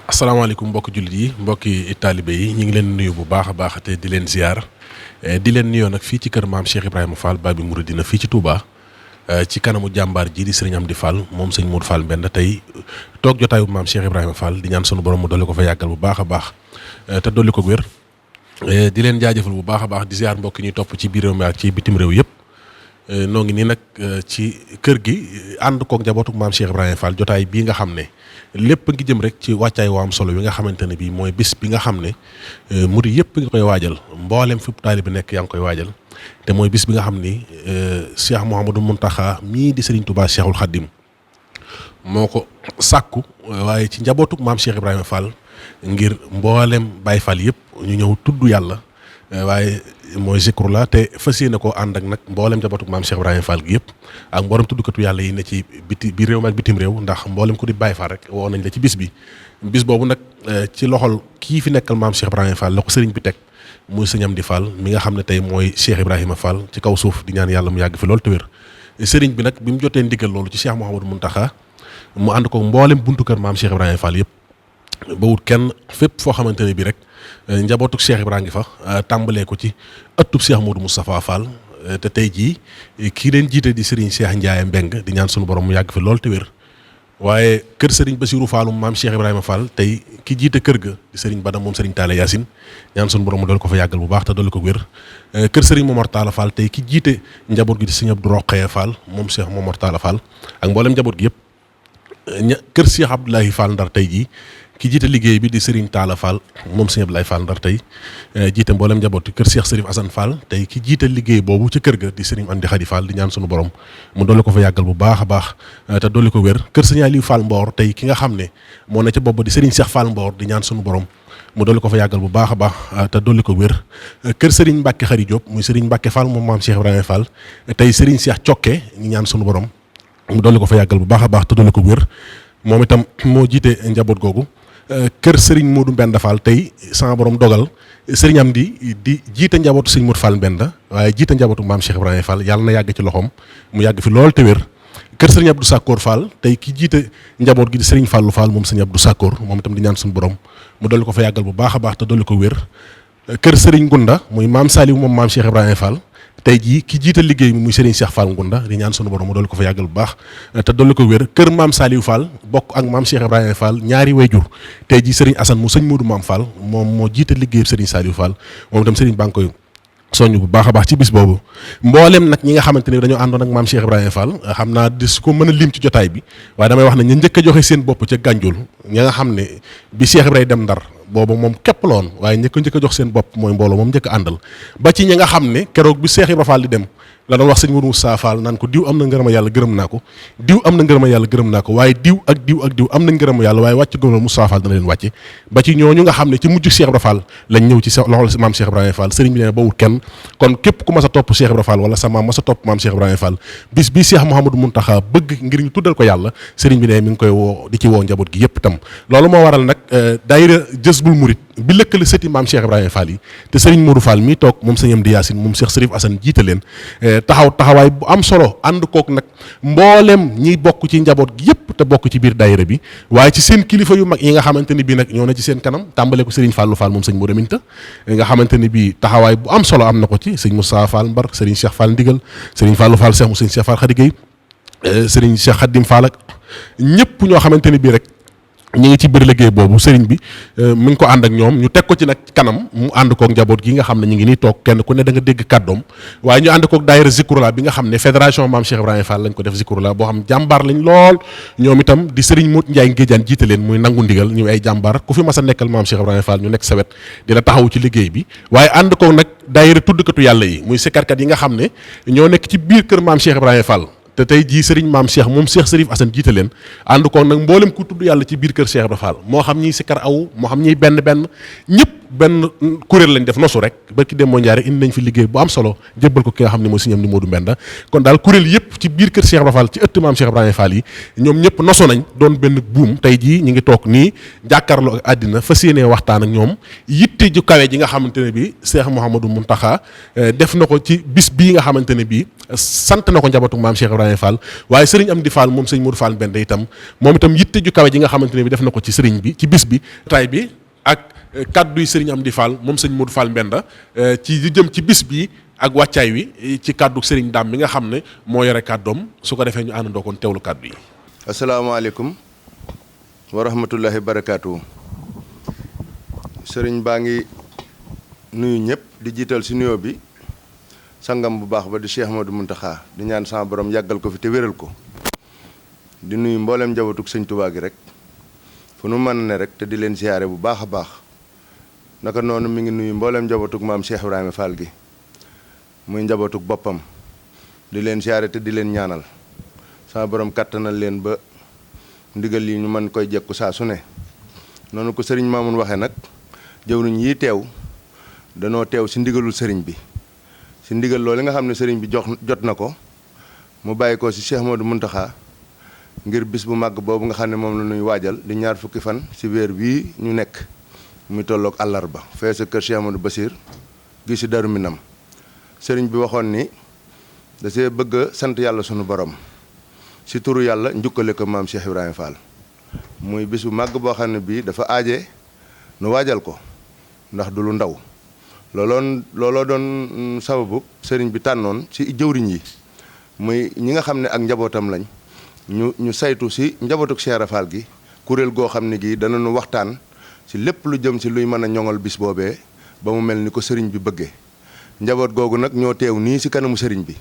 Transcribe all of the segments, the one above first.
asalaamaaleykum mbokki jullit yi mbokki taalibe yi ñu ngi leen nuyu bu baax a baax te di leen ziar di leen nuyoo nag fii ci kër maam Cheikh Ibrahima Fall Babi Mouridina fii ci Touba ci kanamu jàmbaar ji di sëriñ Amdi Fall moom sëñ Modou Fall Mbenda tey toog jotaayu maam Cheikh Ibrahima Fall di ñaan sunu borom mu dolli ko fa yàggal bu baax a baax te dolli ko wér di leen jaajëfal bu baax a baax di ziar mbokki ñuy topp ci biir réew mi ak ci bitim réew yëpp. noo ngi nii nag ci kër gi ànd koog njabootuk maam Cheikh Ibrahima Fall jotaay bii nga xam ne lépp ngi jëm rek ci wàccaay waa am solo wi nga xamante ne bii mooy bis bi nga xam ne murid yëpp nga koy waajal mboolem fi taalibe bi nekk yaa ngi koy waajal te mooy bis bi nga xam ni Cheikh Mouhamadou Mountakha mii di Serigne Touba Cheikhul Khadim moo ko sàkku waaye ci njabootuk maam Cheikh Ibrahima Fall ngir mboolem Baye Fall yëpp ñu ñëw tudd yàlla waaye mooy zikru la te fas yéene koo ànd ak nag mboolem njabootu maam Cheikh Ibrahima Fall gi yëpp ak mboolem tuddukatu yàlla yi ne ci biir réew mi ak bitim réew ndax mboolem ku di Baye Fall rek woo nañ la ci bis boobu nag ci loxol kii fi nekkal maam Cheikh Ibrahima Fall la ko sëriñ bi teg muy sëñ Amdi Fall mi nga xam ne tey mooy Cheikh Ibrahima Fall ci kaw suuf di ñaan yàlla mu yàgg fi loolu te wér sëriñ bi nag bi mu jotee ndigal loolu ci Cheikh Mouhamadou Mountakha mu ànd ko mboolem buntu kër maam Cheikh Ibrahima Fall yëpp ba wut kenn fépp foo xamante ne bii rek njabootuk Cheikh Ibrahima ngi fa tàmbalee ko ci ëttub Cheikh Modou Moustapha Fall te tey jii kii leen jiite di Serigne Cheikh Ndiaye Mbeng di ñaan sunu borom mu yàgg fi lool te wér waaye kër Serigne Bassirou Fallum maam Cheikh Ibrahima Fall tey ki jiite kër ga di Serigne Bada moom Serigne Talla Yacine ñaan sunu borom mu dool ko fa yàggal bu baax te dool ko wér kër Serigne Momar Talla Fall tey ki jiite njaboot gi di Serigne Abdou Rokhaya Fall moom Cheikh Momar Talla Fall ak mboolem njaboot gi yëpp kër Cheikh Abdoulaye Fall Ndar tey jii ki jiite liggéey bi di Serigne Talla Fall moom Serigne Abdoulaye Fall Ndar tey jiite mboolem njaboot kër Cheikh Serif Assane Fall tey ki jiite liggéey boobu ca kër ga di Serigne Amdi Khady Fall di ñaan sunu borom mu dolli ko fa yàggal bu baax a baax te dolli ko wér kër Serigne Aliou Fall Mbor tey ki nga xam ne moo ne ca bopp di Serigne Cheikh Fall Mbor di ñaan sunu borom mu dolli ko fa yàggal bu baax a baax te dolli ko wér kër Serigne Mbacke Khary Diop muy Serigne Mbacke Fall moom maam Cheikh Ibrahima Fall tey Serigne Cheikh Cokke ñu ñaan sunu borom mu dolli ko fa yàggal bu baax a baax te dolli ko wér moom itam moo jiite njaboot googu kër Serigne Modou Mbenda Fall tey sama borom dogal Serigne Amdi di jiite njabootu Serigne Modou Fall Mbenda waaye jiite njabootu maam Cheikh Ibrahima Fall yàlla na yàgg ci loxoom mu yàgg fi lool te wér kër Serigne Abdou Sakkoor Fall tey ki jiite njaboot gi di Serigne Fallou Fall moom Serigne Abdou Sakkoor moom itam di ñaan suñu borom mu dolli ko fa yàggal bu baax a baax te dolli ko wér kër Serigne Gunda muy maam Saliou moom maam Cheikh Ibrahima Fall tey jii ki jiite liggéey bi muy Serigne Cheikh Fall Ngunda di ñaan sunu borom mu dolli ko fa yàggal bu baax te dolli ko wér kër maam Saliou Fall bokk ak maam Cheikh Ibrahima Fall ñaari wayjur tey jii Serigne Assane mu sëñ Modou Maam Fall moom moo jiite liggéey Serigne Saliou Fall moom itam Serigne baa ngi koy soññ bu baax a baax ci bis boobu mboolem nag ñi nga xamante ni dañoo àndoon ak maam Cheikh Ibrahima Fall xam naa dis ko mën a lim ci jotaay bi waaye damay wax ne ñu njëkk a joxe seen bopp ca Gànjul ñi nga xam ne bi Cheikh Ibrahima dem Ndar boobu moom képp la woon waaye njëkk a jox seen bopp mooy mbooloo moom njëkk a àndal ba ci ñi nga xam ne keroog bi Cheikh Ibrahima Fall di dem la doon wax sëñ Modou Moussa Fall naan ko diw am na ngërëma yàlla gërëm naa ko diw am na ngërëma yàlla gërëm naa ko waaye diw ak diw am na ngërëma yàlla waaye wàcc gëmal Moussa Fall dana leen wàcce ba ci ñooñu nga xam ne ci mujj Cheikh Ibrahima Fall lañ ñëw ci loxol maam Cheikh Ibrahima Fall sëriñ bi ne ba wut kenn kon képp ku mas a topp Cheikh Ibrahima Fall wala sa maam mas a topp maam Cheikh Ibrahima Fall bis bi Cheikh Mouhamadou Mountakha bëgg ngir ñu tuddal ko yàlla sëriñ bi ne mi ngi koy woo di ci woo njaboot gi yëpp itam loolu moo waral nag daayira Jazbul Murid bi lëkkale sëti maam Cheikh Ibrahima Fall yi te Serigne Modou Fall mii toog moom sëñ Amdi Yacine moom Cheikh Serif Assane jiite leen taxawaay bu am solo ànd kook nag mboolem ñiy bokk ci njaboot gi yëpp te bokk ci biir daayira bi waaye ci seen kilifa yu mag yi nga xamante ni bii nag ñoo ne ci seen kanam tàmbale ko Serigne Fallou Fall moom sëñ Modou Minta nga xamante ni bii taxawaay bu am solo am na ko ci sëñ Moussa Fall Mbar Serigne Cheikh Fall Ndigal Serigne Fallou Fall Cheikh mu sëñ Cheikh Fall Khady Gueye Serigne Cheikh Khadim Fall ak ñëpp ñoo xamante ni bii rek ñi ngi ci biir liggéey boobu sëriñ bi mu ngi ko ànd ak ñoom ñu teg ko ci nag kanam mu ànd kook njaboot gi nga xam ne ñu ngi nii toog kenn ku ne da nga dégg kàddoom waaye ñu ànd kook daayira Zikrula bi nga xam ne fédération maam Cheikh Ibrahima Fall lañ ko def Zikrula boo xam jàmbaar lañ lool ñoom itam di sëriñ Modou Ndiaye Ngédiane jiite leen muy nangu ndigal ñu ay jàmbaar ku fi mas a nekkal maam Cheikh Ibrahima Fall ñu nekk sawet di la taxaw ci liggéey bi waaye ànd kook nag daayira tuddkatu yàlla yi muy sikkarkat yi nga xam ne ñoo nekk ci biir kër maam Cheikh Ibrahima Fall te tey jii Serigne maam Cheikh moom Cheikh Serif Assane jiite leen ànd ko nag mboolem ku tudd yàlla ci biir kër Cheikh Ibrahima Fall moo xam ñiy sikkar aw moo xam ñiy benn ñëpp benn kuréel lañ def nosu rek barki dem moo njaare indi nañ fi liggéey bu am solo jébbal ko ki nga xam ne mooy sëñ Amdi Modou Mbenda kon daal kuréel yëpp ci biir kër Cheikh Ibra Fall ci ëtt maam Cheikh Ibrahima Fall yi ñoom ñëpp nosu nañ doon benn buum tey jii ñu ngi toog nii jàkkaarloo ak àddina fas yéenee waxtaan ak ñoom yitte ju kawe ji nga xamante ne bi Cheikh Mouhamadou Mountakha def na ko ci bis bii nga xamante ne bii sant na ko njabootu maam Cheikh Ibrahima Fall waaye sëriñ Amdi Fall moom sëñ Modou Fall Mbenda itam moom itam yitte ju kawe ji nga xamante ne bi def na ko ci sëriñ bi ci bis bi tay bi ak kaddu yi sëriñ Amdi Fall moom sëñ Modou Fall Mbenda ci di jëm ci bis bi ak wàccaay wi ci kaddu sëriñ Dame mi nga xam ne moo yore kàddoom su ko defee ñu àndandoo kon teewlu kaddu yi. asalaamaaleykum wa rahmatullahi barakaatu. sëriñ baa ngi nuyu ñëpp di jiital si nuyoo bi sangam bu baax ba di Cheikh Modou Mountakha di ñaan sama borom yàggal ko fi te wéral ko di nuyu mboolem njabootug sëñ Tuubaa gi rek fu nu mën ne rek te di leen siyaare bu baax a baax naka noonu mi ngi nuyu mboolem njabootug maam Cheikh Ibrahima Fall gi muy njabootug boppam di leen siyaare te di leen ñaanal sama borom kàttanal leen ba ndigal yi ñu mën koy jekku saa su ne noonu ko sëriñ Mamoun waxee nag jëwriñ yi teew danoo teew si ndigalul sëriñ bi si ndigal loolu nga xam ne sëriñ bi jot na ko mu bàyyi ko si Cheikh Modou Mountakha ngir bis bu màgg boobu nga xam ne moom la ñuy waajal di ñaar fukki fan si weer wii ñu nekk muy tolloog àllarba fee sa kër Cheikh Amadou Bassir gi si Darou Minam sëriñ bi waxoon ni da see bëgg a sant yàlla sunu borom si turu yàlla njukkale ko maam Cheikh Ibrahima Fall muy bis bu màgg boo xam ne bii dafa aaje nu waajal ko ndax du lu ndaw looloo doon sababu sëriñ bi tànnoon si jëwriñ yi muy ñi nga xam ne ak njabootam lañ ñu saytu si njabootuk Cheikh Ibra Fall gi kuréel goo xam ne gii danañu waxtaan si lépp lu jëm si luy mën a ñoŋal bis boobee ba mu mel ni ko sëriñ bi bëggee njaboot googu nag ñoo teew nii si kanamu sëriñ bi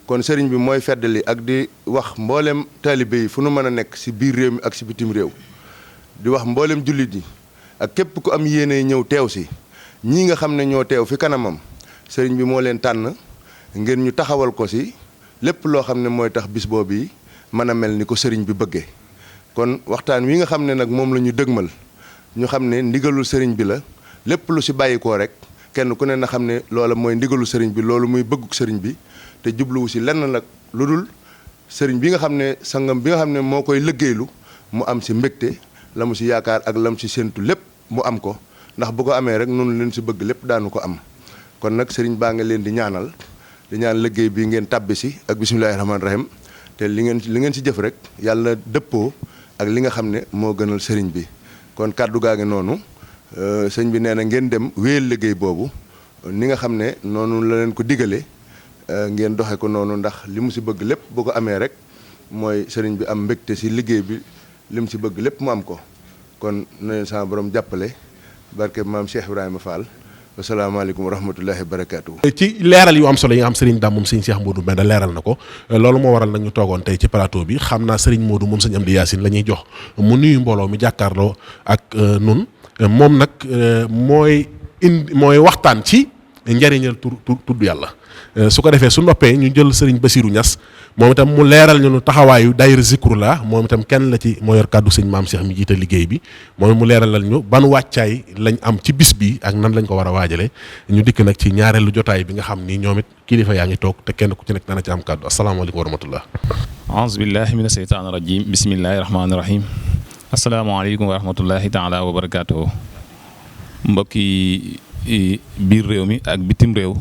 kon sëriñ bi mooy feddali ak di wax mboolem taalibe yi fu nu mën a nekk si biir réew mi ak si bitim réew di wax mboolem jullit yi ak képp ku am yéene ñëw teew si ñii nga xam ne ñoo teew fi kanamam sëriñ bi moo leen tànn ngir ñu taxawal ko si lépp loo xam ne mooy tax bis boobu yi mën a mel ni ko sëriñ bi bëggee kon waxtaan wi nga xam ne nag moom la ñu dëgmal ñu xam ne ndigalul sëriñ bi la lépp lu si bàyyikoo rek kenn ku ne na xam ne loola mooy ndigalul sëriñ bi loolu muy bëgguk sëriñ bi te jubluwu si lenn nag lu dul sëriñ bi nga xam ne sangam bi nga xam ne moo koy liggéeylu mu am si mbégte la mu si yaakaar ak la mu si séentu lépp mu am ko ndax bu ko amee rek noonu leen si bëgg lépp daanu ko am kon nag sëriñ baa nga leen di ñaan liggéey bi ngeen tàbbi si ak bisimilahi rahmaani rahim te li ngeen si jëf rek yàlla dëppoo ak li nga xam ne moo gënal sëriñ bi kon kàddu gaa ngi noonu sëñ bi nee na ngeen dem wéyal liggéey boobu ni nga xam ne noonu la leen ko digalee ngeen doxe ko noonu ndax li mu si bëgg lépp boo ko amee rek mooy sëriñ bi am mbégte si liggéey bi li mu si bëgg lépp mu am ko kon na leen sama borom jàppale barke maam Cheikh Ibrahima Fall asalaamaaleykum wa rahmatullahi wa barakaatu. ci leeral yu am solo yi nga xam Serigne Dame moom sëñ Cheikh Modou Mbenda leeral na ko loolu moo waral nag ñu toogoon tey ci plateau bi xam naa Serigne Modou moom sëñ Amdi Yacine la ñuy jox mu nuyu mbooloo mi jàkkaarloo ak nun moom nag mooy waxtaan ci njariñal tudd yàlla su ko defee su noppee ñu jël Serigne Bassirou Niass moom itam mu leeral ñu taxawaayu daayira Zikrullah moom itam kenn la ci moo yor kàddu sëñ maam Cheikh mi jiite liggéey bi moom mu leeralal ñu ban wàccaay lañ am ci bis bi ak nan lañ ko war a waajale ñu dikk nag ci ñaareelu jotaay bi nga xam ni ñoom it kilifa yaa ngi toog te kenn ku ci nekk dana ci am kàddu asalaamaaleykum wa rahmatullah aouzu billahi mina seytaani rajim bismillahi rahmaani rahim asalaamaaleykum wa rahmatullahi taala wa barakaatuhu mbokki biir réew mi ak bitim réew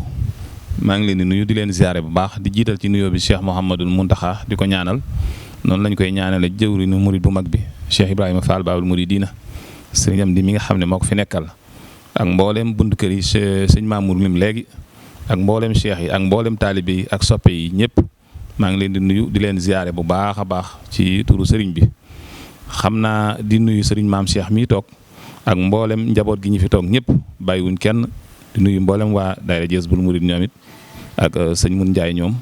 maa ngi leen di nuyu di leen ziare bu baax di jiital ci nuyoo bi Cheikh Mouhamadul Mountakha di ko ñaanal noonu lañ koy ñaanale jëwriñu murid bu mag bi Cheikh Ibrahima Fall Baabul Muridina sëriñ Amdi mi nga xam ne moo ko fi nekkal ak mboolem buntu kër yi sëñ Mamour lim léegi ak mboolem cheikh yi ak mboolem taalibe yi ak soppe yi ñëpp maa ngi leen di nuyu di leen ziare bu baax a baax ci turu sëriñ bi xam naa di nuyu sëriñ maam Cheikh mii toog ak mboolem njaboot gi ñu fi toog ñëpp bàyyiwuñ kenn di nuyu mboolem waa daayira Jazbul Murid ñoom it ak sëñ Mun Njaay ñoom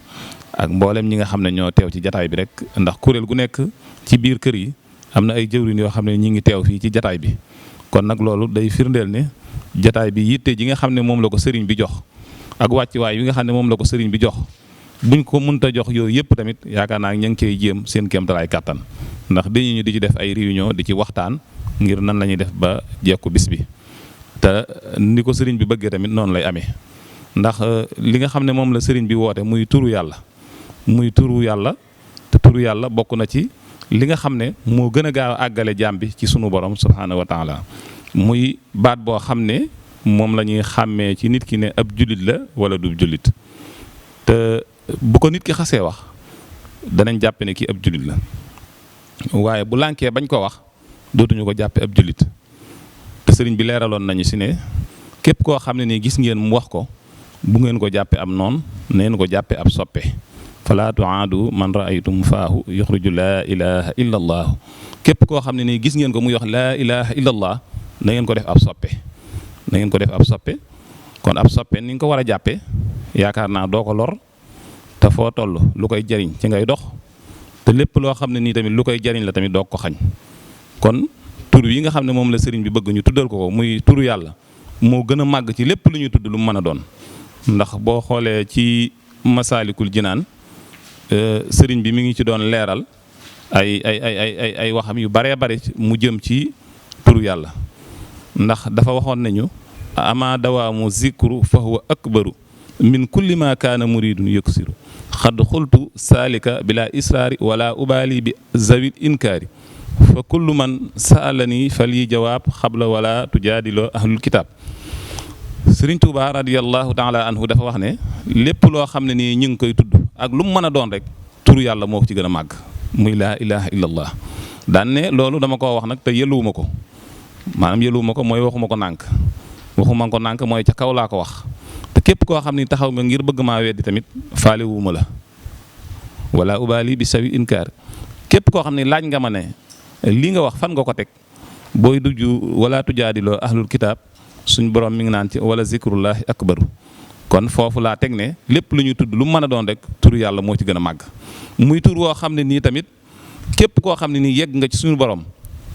ak mboolem ñi nga xam ne ñoo teew ci jataay bi rek ndax kuréel gu nekk ci biir kër yi am na ay jëwriñ yoo xam ne ñi ngi teew fii ci jataay bi kon nag loolu day firndeel ne jataay bi yitte ji nga xam ne moom la ko sëriñ bi jox ak wàccuwaay yi nga xam ne moom la ko sëriñ bi jox buñ ko mënta jox yooyu yëpp tamit yaakaar naa ña ngi cey jéem seen kéemtalaay kàttan ndax dañu ñu di ci def ay réunion di ci waxtaan ngir nan la ñuy def ba jekku bis bi te ni ko sëriñ bi bëggee tamit noonu lay amee ndax li nga xam ne moom la sëriñ bi woote muy turu yàlla te turu yàlla bokk na ci li nga xam ne moo gën a gaaw a àggale jaam bi ci sunu borom subhaanahu wa taala muy baat boo xam ne moom la ñuy xàmmee ci nit ki ne ab jullit la wala du jullit te bu ko nit ki xasee wax danañ jàppe ne kii ab jullit la waaye bu lànkee bañ ko wax dootuñu ko jàppe ab jullit te sëriñ bi leeraloon nañu si ne képp koo xam ne nii gis ngeen mu wax ko bu ngeen ko jàppe am noon neen ko jàppe ab soppe fala tuaadu man raaytum faahu yuxriju laa ilaha illa allah képp koo xam ne nii gis ngeen ko muy wax laa ilaha illa allah na ngeen ko def ab soppe kon ab soppe ni nga ko war a jàppe yaakaar naa doo ko lor te foo toll lu koy jariñ ci ngay dox te lépp loo xam ne nii tamit lu koy jariñ la tamit doo ko xañ kon tur yi nga xam ne moom la sëriñ bi bëgg ñu tuddal ko muy turu yàlla moo gën a màgg ci lépp lu ñuy tudd lu mu mën a doon ndax boo xoolee ci masaalikul jinaan sëriñ bi mi ngi ci doon leeral ay waxam yu baree bare mu jëm ci turu yàlla ndax dafa waxoon nañu ama dawaamu zikru fa huwa akbaru min kulli ma kaana muridun yuksiru xad xultu saalika bila israari wala ubaali bi zawil inkaari fa kullu man saalani fali jawaab xabla wala tujaadiloo ahlul kitaab sëriñ Tuuba radiyallahu taala anhu dafa wax ne lépp loo xam ne nii ñu ngi koy tudd ak lu mu mën a doon rek turu yàlla moo ko ci gën a màgg muy laa ilaha illallah daan ne loolu dama koo wax nag te yëluwuma ko maanaam yëluwuma ko mooy waxuma ko nànk mooy ca kaw laa ko wax te képp koo xam ni taxaw nga ngir bëgg maa weddi tamit faale wuuma la wala ubaali bi sawi inkaar képp koo xam ne laaj nga ma ne lii nga wax fan nga ko teg booy dujj wala tujaadiloo ahlul kitaab suñ borom mi ngi naan ci wala zikrullahi akbaru kon foofu laa teg ne lépp lu ñuy tudd lu mu mën a doon rek turu yàlla moo ci gën a màgg muy tur woo xam ne nii tamit képp koo xam ne nii yegg nga ci suñu borom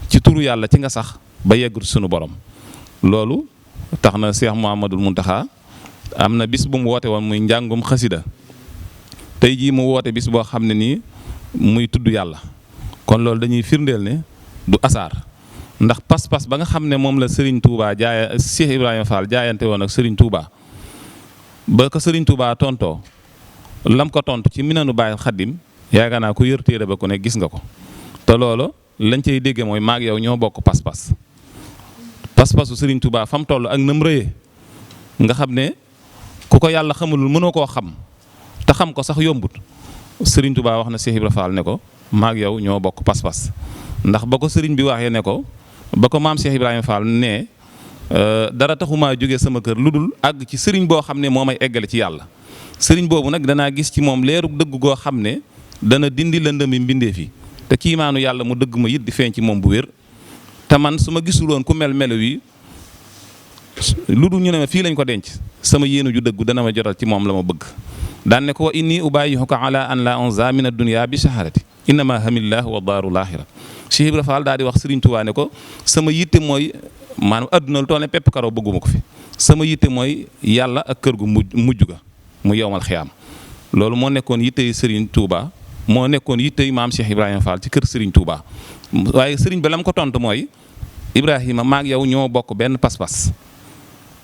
ci turu yàlla ci nga sax ba yeggut suñu borom loolu tax na Cheikh Mouhamadoul Mountakha am na bis bu mu woote woon muy njàngum xasida tey jii mu woote bis boo xam ne nii muy tudd yàlla kon loolu dañuy firndeel ne du asaar ndax pas-pas ba nga xam ne moom la Serigne Touba Cheikh Ibrahima Fall jaayante woon ak Serigne Touba ba ko Serigne Touba tontoo lam ko tontu ci Minanu Baay Xaddim yaakaar naa ku yër téere ba ku ne gis nga ko te loolu lañ cay dégge mooy maag yow ñoo bokk pas-pasu Serigne Touba fam toll ak nam rëyee nga xam ne ku ko yàlla xamulul mënoo koo xam te xam ko sax yombut Serigne Touba wax na Cheikh Ibrahima Fall ne ko maag yow ñoo bokk pas-pas ndax ba ko Serigne bi waxee ne ko ba ko maam Cheikh Ibrahima Fall ne dara taxumaa jóge sama kër lu dul àgg ci sëriñ boo xam ne moo may eggale ci yàlla sëriñ boobu nag danaa gis ci moom leerug dëgg goo xam ne dana dindi lëndëmi mbindee fi te kiimaanu yàlla mu dëgg ma it di feeñ ci moom bu wér te man su ma gisuloon ku melo wi lu dul ñu ne ma fii lañ ko denc sama yéenu ju dëggu dana ma jotal ci moom la ma bëgg daan ne ko wa inni ubayyihuka ala an la unza min ad-dunya bi shaharati innama hamillah wa daaru laaxira Cheikh Ibra Fall daal di wax Serigne Touba ne ko sama yitte mooy maanaam adduna lu toll ne pepp karaw bëgguma ko fi sama yitte mooy yàlla ak kër gu mujj ga mu yowmal xiyaam loolu moo nekkoon yittey Serigne Touba moo nekkoon yittey maam Cheikh Ibrahima Fall ci kër Serigne Touba waaye Serigne ba lam ko tontu mooy Ibrahima maag yow ñoo bokk benn pas-pas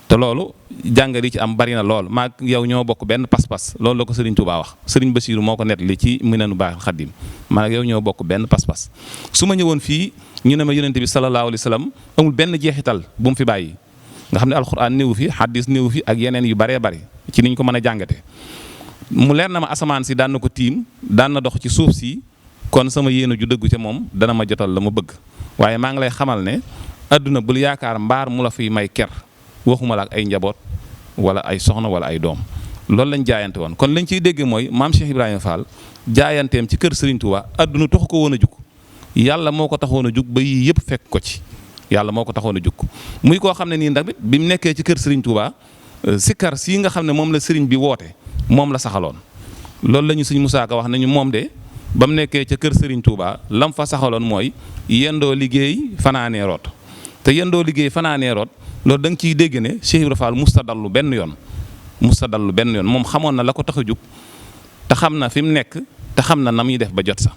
te loolu jàngat yi ci am bari na lool maag yow ñoo bokk benn pas-pas loolu la ko Serigne Touba wax Serigne Bassirou moo ko nettali ci Minanu Baay Xaddim maag yow ñoo bokk benn pas-pas su ma ñëwoon fii ñu ne ma yonente bi sallallahu alayhi wa sallam amul benn jeexital bu mu fi bàyyi nga xam ne alxuraan néewu fi xaddis néewu fi ak yeneen yu baree bari ci niñ ko mën a jàngate mu leer na ma asamaan si daan na ko tiim daan na dox ci suuf si kon sama yéene ju dëggu ca moom dana ma jotal la ma bëgg waaye maa ngi lay xamal ne adduna bul yaakaar mbaar mu la fiy may ker waxuma la ak ay njaboot wala ay soxna wala ay doom loolu lañ jaayante woon kon lañ ciy dégge mooy maam Cheikh Ibrahima Fall jaayanteem ci kër Serigne Touba adduna taxu ko woon a jug yàlla moo ko taxoon a jug ba yii yëpp fekk ko ci yàlla moo ko taxoon a jug muy koo xam ne nii ndax bi mu nekkee ci kër Serigne Touba sikkar sii nga xam ne moom la Serigne bi woote moom la saxaloon loolu la ñu Sëñ Musaa Ka wax nañu moom de ba mu nekkee ca kër Serigne Touba lam fa saxaloon mooy yendoo liggéey fanaanee root te yendoo liggéey fanaanee root loolu da nga ciy dégg ne Cheikh Ibrahima Fall musta dallu benn yoon moom xamoon na la ko tax a jug te xam na fi mu nekk te xam na na muy def ba jot sax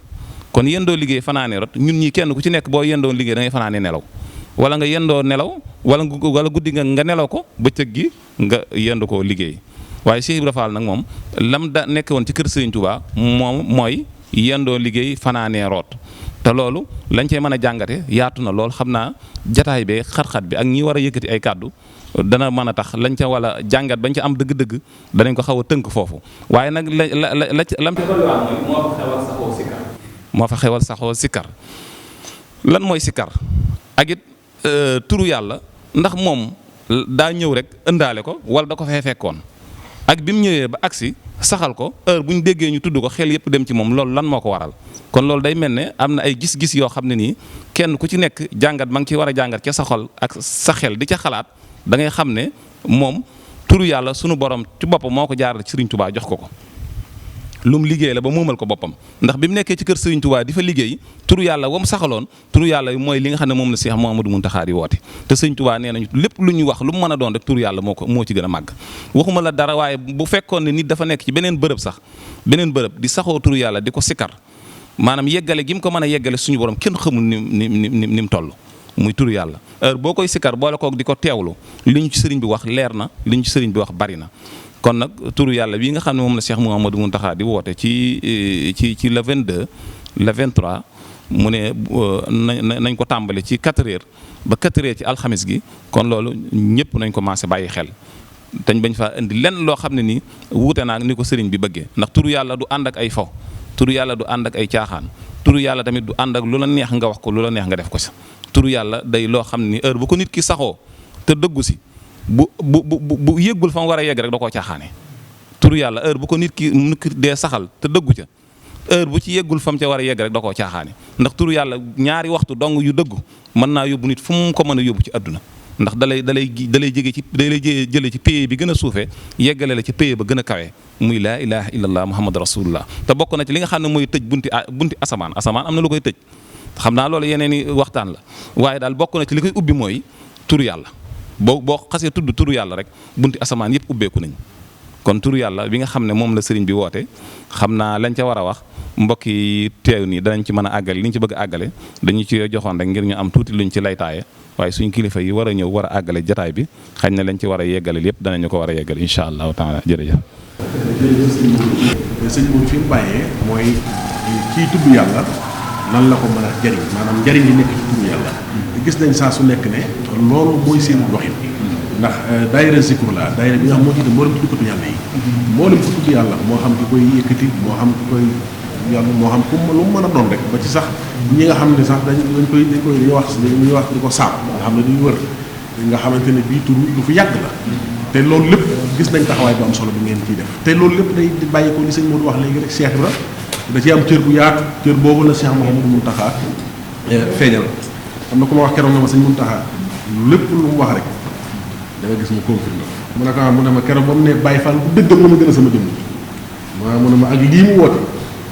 kon yendoo liggéey fanaanee rot ñun ñi kenn ku ci nekk boo yendoo liggéey da ngay fanaanee nelaw wala nga yendoo nelaw wala guddi nga nelaw ko bëccëg gi nga yendu koo liggéey. waaye Cheikh Ibra Fall nag moom lam da nekk woon ci kër Serigne Touba moom mooy yendoo liggéey fanaanee root te loolu lañ cey mën a jàngate yaatu na lool xam naa jataay bee xat-xat bi ak ñi war a yëkkati ay kàddu dana mën a tax lañ ca wala jàngat bañ ca am dëgg-dëgg danañ ko xaw a tënk foofu. waaye nag lam ca dolliwaat mooy moo fa xewal saxoo sikkar lan mooy sikkar ak it turu yàlla ndax moom daa ñëw rek ëndaale ko wala da ko fee fekkoon ak bi mu ñëwee ba agsi saxal ko heure bu ñu déggee ñu tudd ko xel yëpp dem ci moom loolu lan moo ko waral. kon loolu day mel ne am na ay gis-gis yoo xam ne nii kenn ku ci nekk jàngat ma ngi ci war a jàngat ca sa xol ak sa xel di ca xalaat da ngay xam ne moom turu yàlla sunu borom ci boppam moo ko jaaral ci Serigne Touba jox ko ko. lu mu liggéey la ba moomal ko boppam ndax bi mu nekkee ci kër Serigne Touba di fa liggéey turu yàlla wa mu saxaloon turu yàlla mooy li nga xam ne moom la Cheikh Mouhamadou Mountakha di woote te Serigne Touba nee nañu lépp lu ñu wax lu mu mën a doon rek turu yàlla moo ci gën a màgg. waxuma la dara waaye bu fekkoon ne nit dafa nekk ci beneen bërëb sax beneen bërëb di saxoo turu yàlla di ko sikkar maanaam yeggale gi mu ko mën a yeggale suñu borom kenn xamul ni mu toll muy turu yàlla heure boo koy sikkar boole koog di ko teewlu li ñu ci sëriñ bi wax leer na li ñu ci sëriñ bi wax bari na. kon nag turu yàlla bii nga xam ne moom la Cheikh Mouhamadou Mountakha di woote ci le 22 le 23 mu ne nañ ko tàmbali ci 4 heures ba 4 heures ci alxamis gi kon loolu ñëpp nañ ko maase bàyyi xel. dañ bañ faa indi lenn loo xam ne nii wuute naa ni ko sëriñ bi bëggee ndax turu yàlla du ànd ak ay fo turu yàlla du ànd ak ay caaxaan turu yàlla tamit du ànd ak lu la neex nga wax ko lu la neex nga def ko si turu yàlla day loo xam ne ni heure bu ko nit ki saxoo te dëggu si. bu yëggul fa mu war a yegg rek da koo caaxaane turu yàlla heure bu ko nit ki dee saxal te dëggu ca heure bu ci yeggul fa mu ca war a yegg rek da koo caaxaane ndax turu yàlla ñaari waxtu dong yu dëggu mën naa yóbbu nit fu mu ko mën a yóbbu ci àdduna ndax dalay jëlee ci paye bi gën a suufee yeggale la ci paye ba gën a kawee muy laa ilaha illallah muhammad rasulullah te bokk na ci li nga xam ne mooy tëj bunti asamaan am na lu koy tëj xam naa loolu yeneen i waxtaan la waaye daal bokk na ci li koy ubbi mooy turu yàlla boo xasee tudd turu yàlla rek bunti asamaan yëpp ubbeeku nañ kon turu yàlla bi nga xam ne moom la sëriñ bi woote xam naa lañ ca war a wax mbokk yi teew nii danañ ci mën a àggale li ñu ci bëgg a àggale dañu ci joxoon rek ngir ñu am tuuti luñ ci laytaaye waaye suñ kilifa yi war a ñëw war a àggale jataay bi xañ na lañ ci war a yeggale yëpp danañu ko war a yeggale incha allahu taala jërëjëf. sëñ Mourou fi mu bàyyee mooy kii tudd yàlla nan la ko mën a jëriñ maanaam njëriñ li nekk ci tudd yàlla. gis nañ saa su nekk ne loolu mooy seen doxin ndax daayira zikru la daayira bi nga xam moo jiite mboolem tuddkatu yàlla yi mboolem ko tudd yàlla moo xam ki koy yëkkati moo xam ki koy yàlla moo xam ku lu mu mën a doon rek ba ci sax ñi nga xam ne sax dañ koy wax di ko saab nga xam ne duñ wër nga xamante ne bii tur lu fi yàgg la te loolu lépp gis nañ taxawaay bu am solo bi ngeen ciy def te loolu lépp day bàyyi ko li sëñ Modou wax léegi rek Cheikh Ibra da ci am cër bu yaatu cër boobu la Cheikh Mouhamadou Mountakha feeñal am na ku ma wax keroog na ma sëñ Mountakha lépp lu mu wax rek da nga gis mu confirmé mu ne ko mu ne ma keroog ba mu ne Baye Fall bu dëggal ma gën a sama jëmm mu ne ma ak lii mu woote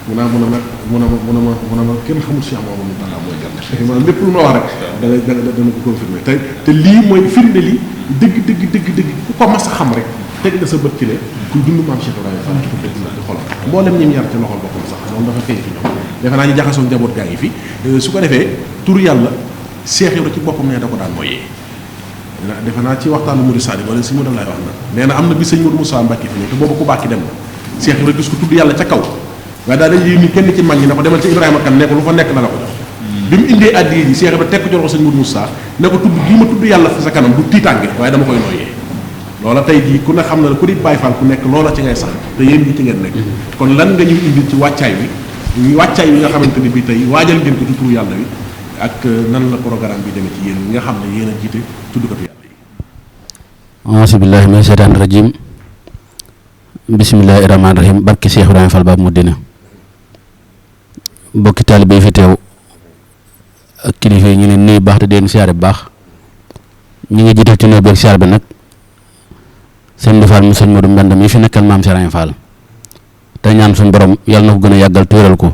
mu ne ma kenn xamul Cheikh Mouhamadou Mountakha mooy gan maanaam lépp lu ma wax rek dana ko confirmé te lii mooy firnde li dëgg ku ko mas a xam rek teg nga sa bët ci ne ku dund maam Cheikh Ibrahima Fall ci ko teg na ci xolam mboolem ñi mu yar ci loxol boppam sax moom dafa feeñ ci ñoom defe naa ñu jaxasoo njaboot gaa ngi fi su ko defee tur yàlla Cheikh Ibrahima ci boppam ne da ko daan mooyee defe naa ci waxtaanu Mouride Sadi wala si mu def laay wax na nee na am na bi sëñ Modou Moussa Mbacke fi ne te boobu ku bàkki dem na Cheikh Ibrahima gis ko tudd yàlla ca kaw waaye daal dañuy ni kenn ci mag ñi ne ko demal ci Ibrahima kan ne ko lu fa nekk na la ko jox bi mu indee addiya ji Cheikh Ibrahima teg ko jox ko sëñ Modou Moussa ne ko tudd gii ma tudd yàlla fi sa kanam du tiitaange waaye dama koy nooyee loola tey jii ku ne xam na ne ku di Baye Fall ku nekk loola ci ngay sax te yéen ñi ci ngeen nekk kon lan nga ñu indi ci wàccaay bi nga xamante ni bi tey waajal ngeen ko ci turu yàlla wi ak nan la programme bi demee ci yéen ñi nga xam ne yéen a jiite tuddkatu yàlla yi auzu billahi mina shaytaani rajim bismillahi rahmaani rahim barke Cheikh Ibrahima Fall Baab Mudina bokki taalibe yi fi teew ak kilifa yi ñu leen nuyu baax te deen siyaare bu baax ñu ngi jiital ci nuyu beeg siyaare bi nag sëñ Fall mu sëñ Modou Mbenda mi fi nekkal maam Cheikh Ibrahima Fall te ñaan suñu borom yàlla na ko gën a yàggal téeral ko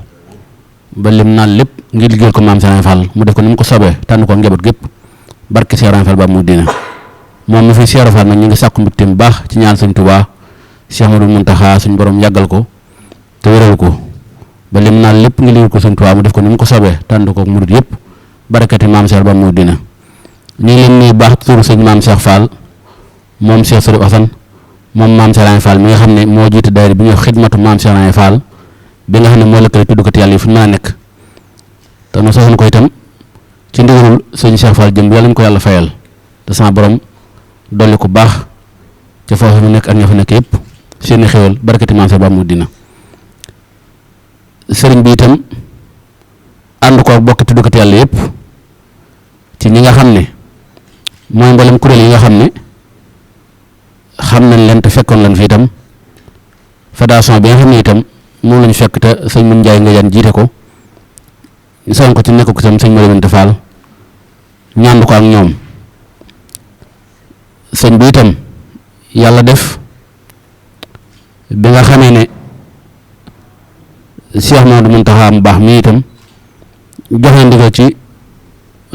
ba lim naan lépp ngir liggéeyal ko maam Cheikh Ibrahima Fall mu def ko ni mu ko sobee tànn ko njaboot gépp barke Cheikh Ibrahima Fall Baab Mudina moom mi fi Cheikh Fall nag ñu ngi sàkku mbégte bu baax ci ñaan sëñ Touba Cheikh Modou Mountakha suñu borom yàggal ko te wéral ko ba lim naan lépp ngir liggéeyal ko sëñ Touba mu def ko ni mu ko sobee tànn ko murid yëpp barakati maam Cheikh Baab Mudina ñu ngi leen nuyu baax turu sëñ maam Cheikh Fall moom Cheikh Sërif Assane moom maam Cheikh Fall mi nga xam ne moo jiite daayira bi ñuy wax xidmatu maam Cheikh Fall bi nga xam ne moo lëkkale tuddkat yàlla yi fu ñu mën a nekk te nu soxna ko itam ci ndigalul sëñ Cheikh Fall jëm yàlla ñu ko yàlla fayal te sama borom dolli ko baax ca foofu mu nekk ak ña fa nekk yëpp seeni xéwal barakati maam Cheikh Ba mu dina sëriñ bi itam ànd ko bokki tuddkat yàlla yëpp ci ñi nga xam ne mooy mboolem kuréel yi nga xam ne xam nañ leen te fekkoon lan fi itam fédération bi nga xam ne itam moom lañu fekk te sëñ Mun Njaay nga yan jiite ko ñu soxla ko ci nekk ko itam sëñ Madou Fall ñànd ko ak ñoom sëñ bi itam yàlla def bi nga xamee ne Cheikh Mamadou Mountakha mu baax mi itam joxe ndigal ci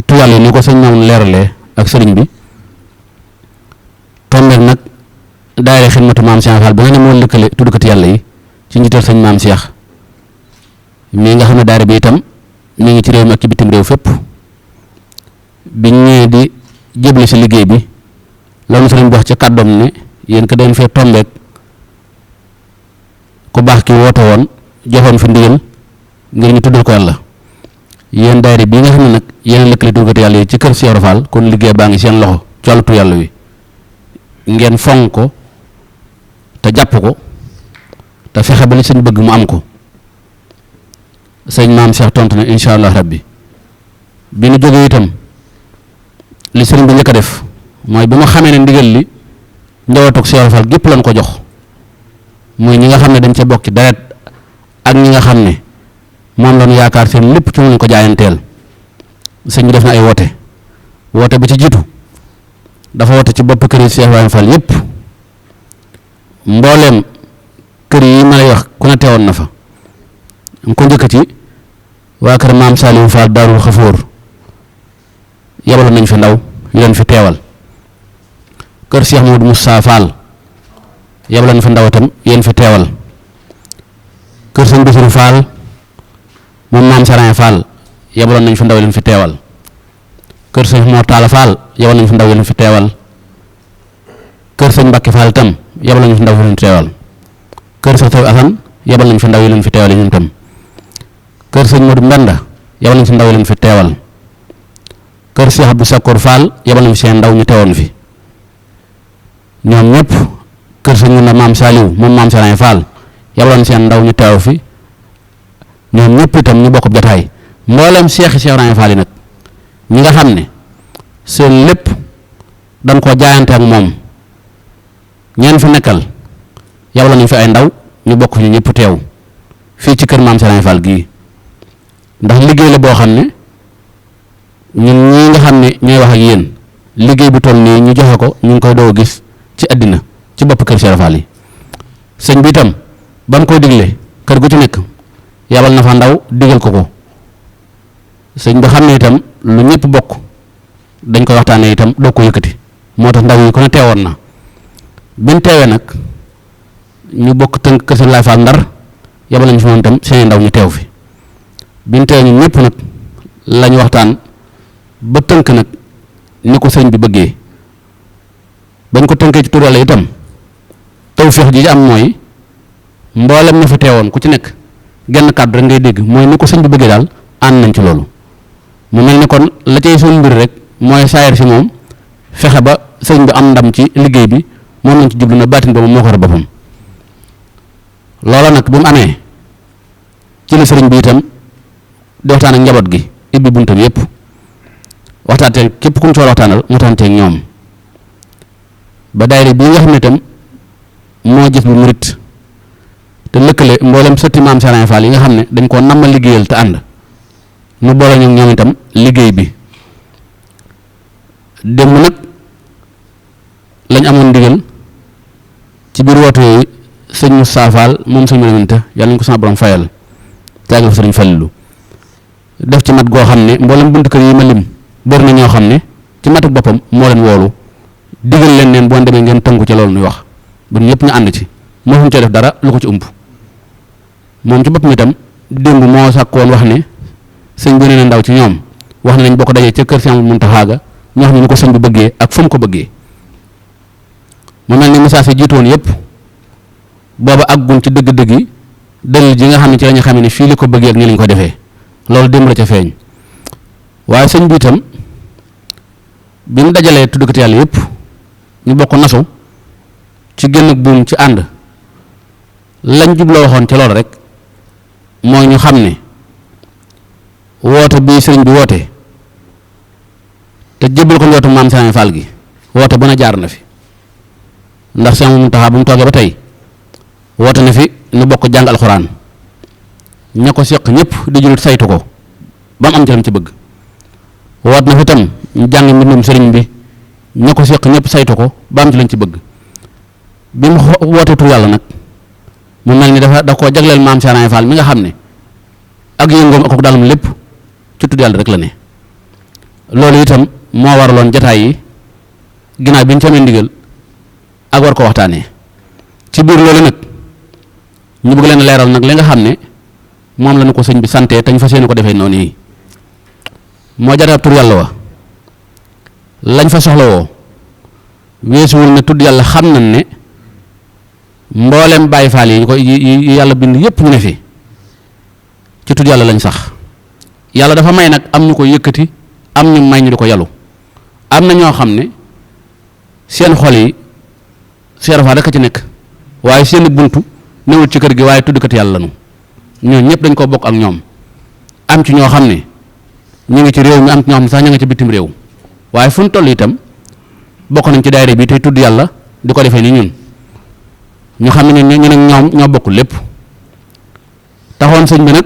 tuyàll yi ni ko sëñ Mamadou leeralee ak sëriñ bi tombeek nag daayira xidmatu maam Cheikh Fall bi nga ne moo lëkkale tuddkat yàlla yi ci njiital sëñ maam Cheikh mii nga xam ne daayira bi itam mi ngi ci réew mi ak ci bitim réew fépp biñ ñëwee di jébli si liggéey bi loolu sëriñ bi wax ci kàddoom ne yéen ko dañ fee tombeek ku baax ki woote woon joxoon fi ndigal ngir ñu tuddal ko yàlla yéen daayira bii nga xam ne nag yéen lëkkale tuddkat yàlla yi ci kër Cheikh Fall kon liggéey baa ngi seen loxo ci wàllu tur yàlla wi ngeen fonk ko te jàpp ko te fexe ba li sëñ bëgg mu am ko sëñ maam Cheikh tontu na incha allah rabbi bi nu jógee itam li sëriñ bi njëkk a def mooy bi ma xamee ne ndigal li njabootu Cheikh Fall gépp lañ ko jox muy ñi nga xam ne dañ ca bokk ci deret ak ñi nga xam ne moom lañu yaakaar seen lépp ci mu lañ ko jaayanteel sëñ bi def na ay woote bi ci jiitu dafa woote ci bopp kër yi Cheikh Ibrahima Fall yépp mbooleem kër yi ma lay wax ku ne teewoon na fa nga ko njëkk ci waa kër maam Saliou Fall Daarul Xafoor yabaloon nañ fi ndaw yu leen fi teewal kër Cheikh Modou Moussa Fall yabaloon fi ndaw itam yéen fi teewal kër sëñ Bassirou Fall moom maam Sarañ Fall yabaloon nañ fi ndaw leen fi teewal kër sëñ Mor Talla Fall yabal nañ fi ndaw leen fi teewal kër sëñ Mbacke Fall itam yabal nañ fi ndaw leen fi teewal kër sëñ Taw Assane yabal nañ fi ndaw leen fi teewal ñun itam kër sëñ Modou Mbenda yabal nañ fi ndaw leen fi teewal kër Cheikh Abdou Sakour Fall yabal nañ fi seen ndaw ñu teewoon fi ñoom ñëpp kër sëñ Munda maam Saliou moom maam Sarañ Fall yabaloon seen ndaw ñu teew fi ñoom ñëpp itam ñu bokk jataay mboolem Cheikh Ibrahima Fall yi nag ñi nga xam ne seen lépp dañ koo jaayante ak moom ñeen fi nekkal yabal nañ fi ay ndaw ñu bokk fi ñu ñëpp teew fii ci kër maam Sarañ Fall gii ndax liggéey la boo xam ne ñun ñii nga xam ne ñooy wax ak yéen liggéey bu toll nii ñu joxe ko ñu ngi koy doo gis ci àddina ci bopp kër Cheikh Fall yi sëñ bi itam ba mu koy digle kër gu ci nekk yabal na fa ndaw digal ko sëñ bi xam ne itam lu ñëpp bokk dañ koy waxtaanee itam doo ko yëkkati moo tax ndaw yi ko ne teewoon na biñ teewee nag ñu bokk tënk kër Cheikh Fall Ndar yabal nañ fi moom itam seen ndaw ñu teew fi biñ teewee ñun ñëpp nag lañ waxtaan ba tënk nag ni ko sëñ bi bëggee bañ ko tënkee ci tur Yàlla itam tawfeex ji am mooy mboolem na fa teewoon ku ci nekk genn kàddu rek ngay dégg mooy ni ko sëñ bi bëggee daal ànd nañ ci loolu mu mel ni kon la cay suñu mbir rek mooy saayir si moom fexe ba sëñ bi am ndam ci liggéey bi moom lañ ci jublu na baatin boobu moo ko war boppam loola nag bi mu amee ci la sëriñ bi itam di waxtaan ak njaboot gi ibbi buntam yëpp waxtaanee képp ku mu ci war a waxtaanal mu waxtaanee ñoom ba daayira bii nga xam ne itam moo jëf bu murit te lëkkale mboolem sëtti maam Sarañ Fall yi nga xam ne dañ koo namma liggéeyal te ànd mu boole ñu ñoom itam liggéey bi démb nag lañ amoon ndigal ci biir woote yooyu sëñ Moussa Fall moom sëñ Madou yàlla nañ ko sama borom fayal tàggal fa sëriñ Fallilu def ci mat goo xam ne mboolem buntu kër yi ma lim bëri na ñoo xam ne ci matuk boppam moo leen woolu digal leen neen boo demee ngeen tënku ci loolu nuy wax ba ñëpp ñu ànd ci moo fu ñu cee def dara lu ko ci ump moom ci boppam itam démb moo sàkkoon wax ne sëñ bi nee na ndaw ci ñoom wax ne nañ bokk dajee ca kër Sëñ Muntaxa ga ñu wax ñu ko sëñ bi bëggee ak fu mu ko bëggee mu mel ni message yi jiitoon yëpp booba àggun ci dëgg-dëgg yi dalil ji nga xam ne ci la ñu xamee ni fii li ko bëggee ak nii lañ ko defee loolu démb la ca feeñ waaye sëñ bi itam bi mu dajalee tuddkati yàlla yëpp ñu bokk nasu ci génn buum ci ànd lañ jubloo waxoon ci loolu rek mooy ñu xam ne woote bii sëriñ bi woote te jébbal ko njootu maam Serigne Fall gi woote bu na jaar na fi ndax Cheikh Mountakha bu mu toogee ba tey woote na fi nu bokk jàng alxuraan ña ko seq ñëpp di julit saytu ko ba mu am ci lam ci bëgg woot na fi tam ñu jàng mbindum sëriñ bi ña ko seq ñëpp saytu ko ba am ci lañ ci bëgg bi mu wootee tur yàlla nag mu mel ni da koo jagleel maam Serigne Fall mi nga xam ne ak yëngoom ak dalum lépp ci tudd yàlla rek la ne loolu itam moo waraloon jataay yi ginnaaw bi ñu ci amee ndigal ak war ko waxtaanee ci biir loolu nag ñu bëgg leen leeral nag li nga xam ne moom la ñu ko sëñ bi santee te ñu fas yéene ko defee noonu yi moo jataab tur yàlla wa lañ fa soxla woo weesuwul ne tudd yàlla xam nañ ne mboolem Baay Faal yi ñu ko yi yàlla bind yépp ñu ne fi ci tudd yàlla lañ sax yàlla dafa may nag am ñu ko yëkkati am ñu may ñu di ko yalu am na ñoo xam ne seen xol yi Cheikh Fall rek a ci nekk waaye seen buntu newul ci kër gi waaye tuddkat yàlla lañu ñoo ñëpp dañ ko bokk ak ñoom am ci ñoo xam ne ñu ngi ci réew mi am ci ñoo xam ne sax ñu ngi ci bitim réew waaye fu ñu toll itam bokk nañ ci daayira bi tey tudd yàlla di ko defee ni ñun ñu xam ne ñu nag ñoom ñoo bokk lépp taxoon sëñ bi nag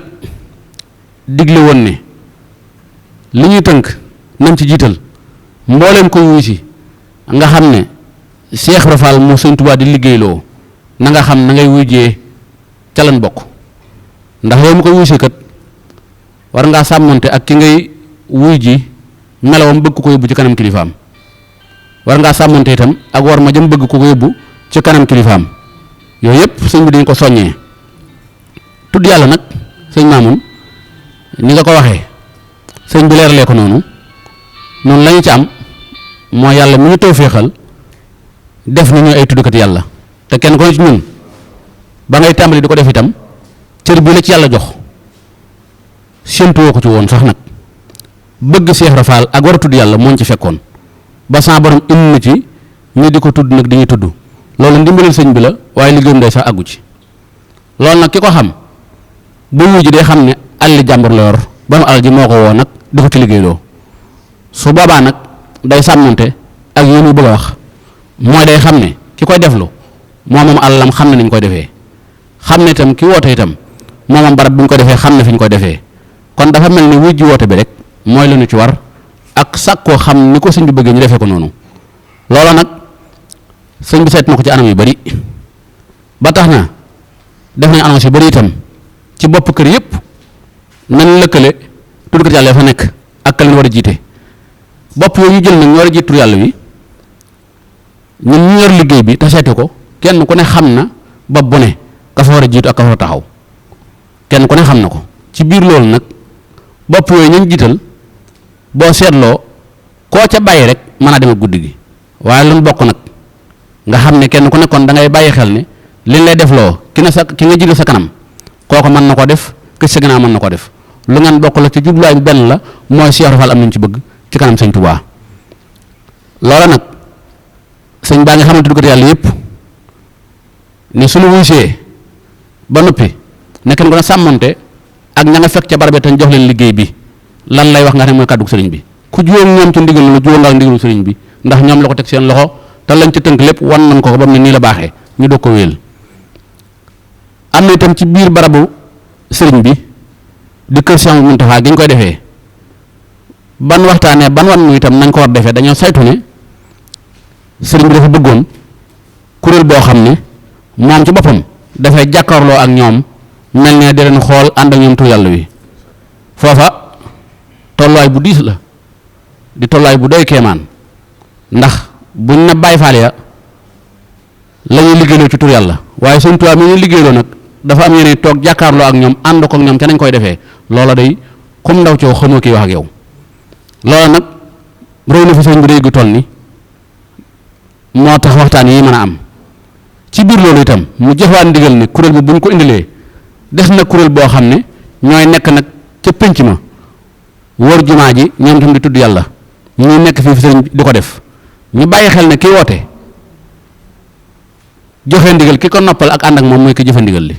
digle woon ne li ñuy tënk nañ ci jiital mbooleem ko wuy si nga xam ne Cheikh Ibra Fall mu sëñ Tuubaa di liggéeyloo na nga xam na ngay wujjee ca lan bokk ndax yow mu koy wuy si kat war ngaa sàmmonte ak ki ngay wuy ji melawam bëgg ko yóbbu ci kanam kilifaam war ngaa sàmmonte itam ak war ma jëm bëgg ko yóbbu ci kanam kilifaam yooyu yëpp sëñ bi dañ ko soññee tudd yàlla nag sëñ Maamun ni nga ko waxee sëñ bi leeralee ko noonu lañu ci am moo yàlla mi ñu tawféexal def nañu ay tuddkat yàlla te kenn ko ne ci ñun ba ngay tàmbali di ko def itam cër bi la ci yàlla jox séentuwoo ko ci woon sax nag bëgg Cheikh Ibra Fall ak war a tudd yàlla moo ci fekkoon ba sa borom indi na ci ñu di ko tudd nag di ñuy tudd loolu ndimbalal sëñ bi la waaye liggéeyam day sax àggu ci loolu nag ki ko xam bu wuy ji day xam ne alli jàmbur la yor ba mu alal ji moo ko woo nag di ko ci liggéeyloo su boobaa nag day sàmmante ak yéen yu bëgg a wax mooy day xam ne ki koy deflu moom alalam xam ne ni ñu koy defee xam ne itam ki woote itam moom barab bi ñu ko defee xam ne fi ñu koy defee kon dafa mel ni wuy ji woote bi rek mooy la ñu ci war ak sàkkoo xam ni ko sëñ bi bëggee ñu defee ko noonu loolu nag sëñ bi seet na ko ci anam yu bari ba tax na def nañ annonce yu bari itam ci bopp kër yëpp nañ lëkkale tuddkat yàlla fa nekk ak ka leen war a jiite bopp yooyu ñu jël nag ñu war a jiit tur yàlla wi ñun ñu yor liggéey bi te seete ko kenn ku ne xam na bopp bu ne ka fa war a jiitu ak ka fa war a taxaw kenn ku ne xam na ko ci biir loolu nag bopp yooyu ñu jiital boo seetloo koo ca bàyyi rek mën a dem ak guddi gi waaye lu mu bokk nag nga xam ne kenn ku nekkoon da ngay bàyyi xel ne liñ lay defloo ki nga jiital sa kanam kooku mën na ko def ki sa gannaaw mën na ko def lu ngeen bokk la ci jubluwaay bi benn la mooy Cheikh Ibra Fall am nañu ci bëgg ci kanam sëñ Tuubaa loola nag sëñ baa nga xamante tuddkat yàlla yëpp ni suñu wuysee ba noppi nekk ko na sàmmante ak ña nga fekk ca barab te jox leen liggéey bi lan lay wax nga xam ne mooy kàddu sëriñ bi ku juwoon ñoom ci ndigal lu juwoon nga ndigalu sëriñ bi ndax ñoom la ko teg seen loxo te lañ ci tënk lépp wan nañ ko ba mu ne nii la baaxee ñu doog ko wéel am na itam ci biir barabu sëriñ bi di kër Cheikh Mountakha gi ñu koy defee ban waxtaanee ban wan nu itam nañ ko war defee dañoo saytu ne sëriñ bi dafa bëggoon kuréel boo xam ne moom ci boppam dafay jàkkaarloo ak ñoom mel ne di leen xool ànd ak ñoom tur yàlla wi foofa tolluwaay bu diis la di tolluwaay bu doy keemaan ndax buñ na Baay Faal ya la ñuy liggéeyloo ci tur yàlla waaye sëñ Tuubaa mi ñuy liggéeyloo nag dafa am yeneen toog jàkkaarloo ak ñoom ànd ko ak ñoom ca nañ koy defee loola day comme ndaw coow xamoo kii wax ak yow loola nag réew na fi sëriñ bi day gu toll ni moo tax waxtaan yi mën a am ci biir loolu itam mu joxwaat ndigal ne kuréel bi bu ñu ko indilee des na kuréel boo xam ne ñooy nekk nag ca pénc ma wër jumaa ji ñoom tam di tudd yàlla ñuy nekk fii fi sëriñ di ko def ñu bàyyi xel ne ki woote joxe ndigal ki ko noppal ak ànd ak moom mooy ki jëfe ndigal li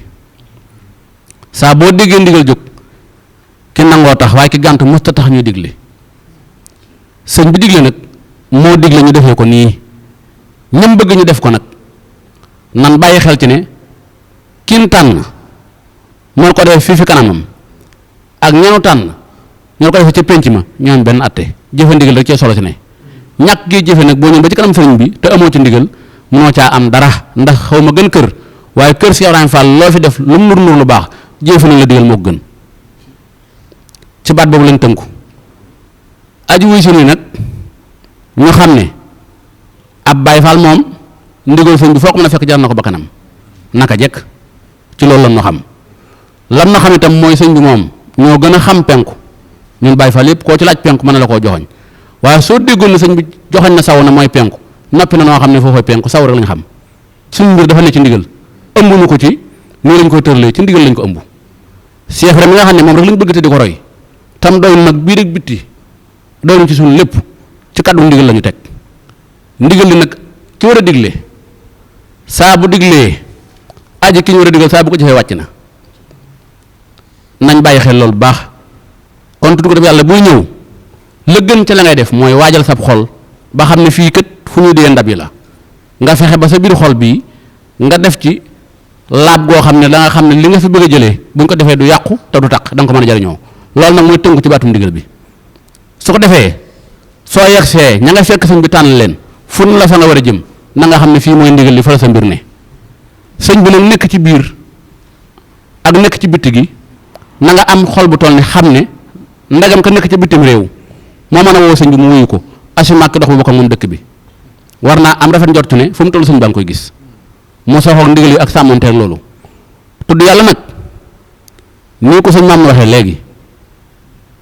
saa boo déggee ndigal jóg ki nangoo tax waaye ki gàntu mës ta tax ñuy digle sëñ bi digle nag moo digle ñu defee ko nii ñam bëgg ñu def ko nag nan bàyyi xel ci ne kin tànn moo ko def fii fi kanamam ak ñanu tànn ñoo ko defee ca pénc ma ñoom benn atte jëfe ndigal rek cee solo ci ne ñàkk gi jëfe nag boo ñëw ba ci kanam sëriñ bi te amoo ci ndigal mënoo caa am dara ndax xaw ma gën kër waaye kër Cheikh Ibrahima Fall loo fi def lu mu nur lu baax jëfe nañ la digal moo gën ci baat boobu lañ tënku aji wuy si nii nag ñu xam ne ab Baay Faal moom ndigal sëñ bi foo ko mën a fekk jar na ko ba kanam naka jekk ci loolu lan ñu xam lam na xam itam mooy sëñ bi moom ñoo gën a xam penku ñun Baay Faal yëpp koo ci laaj penku mën na la koo joxoñ waaye soo déggoon ne sëñ bi joxoñ na saw na mooy penku noppi na noo xam ne foofooy penku saw rek lañ xam suñu mbir dafa ne ci ndigal ëmbuñu ko ci nii lañ koy tërlee ci ndigal lañ ko ëmb Cheikh rek mi nga xam ne moom rek lañ bëgg te di ko roy tam doy nag bii rek bitti doy ci suñu lépp ci kàddu ndigal la ñu teg ndigal li nag ki war a digle saa bu diglee aji ki ñu war a digal saa bu ko jëfee wàcc na nañ bàyyi xel loolu bu baax kon tudd ko def yàlla buy ñëw la gën ca la ngay def mooy waajal sab xol ba xam ne fii kët fu ñuy dee ndab yi la nga fexe ba sa biir xol bii nga def ci laab goo xam ne da nga xam ne li nga fi bëgg a jëlee buñ ko defee du yàqu te du taq da nga ko mën a jariñoo loolu nag mooy tënku ci baatum ndigal bi su ko defee soo yegsee ña nga fekk sëñ bi tànn leen fu nu la fa nga war a jëm na nga xam ne fii mooy ndigal li fa la sa mbir ne sëñ bi nag nekk ci biir ak nekk ci bitti gi na nga am xol bu toll ni xam ne ndagam ka nekk ci bitim réew moo mën a woo sëñ bi mu wuyu ko asimaak dox bu bokk moom dëkk bi war naa am rafet njortu ne fu mu toll sëñ baa ngi koy gis moo soxoog ndigal yi ak sàmmonteeg loolu tudd yàlla nag nii ko sëñ maam waxee léegi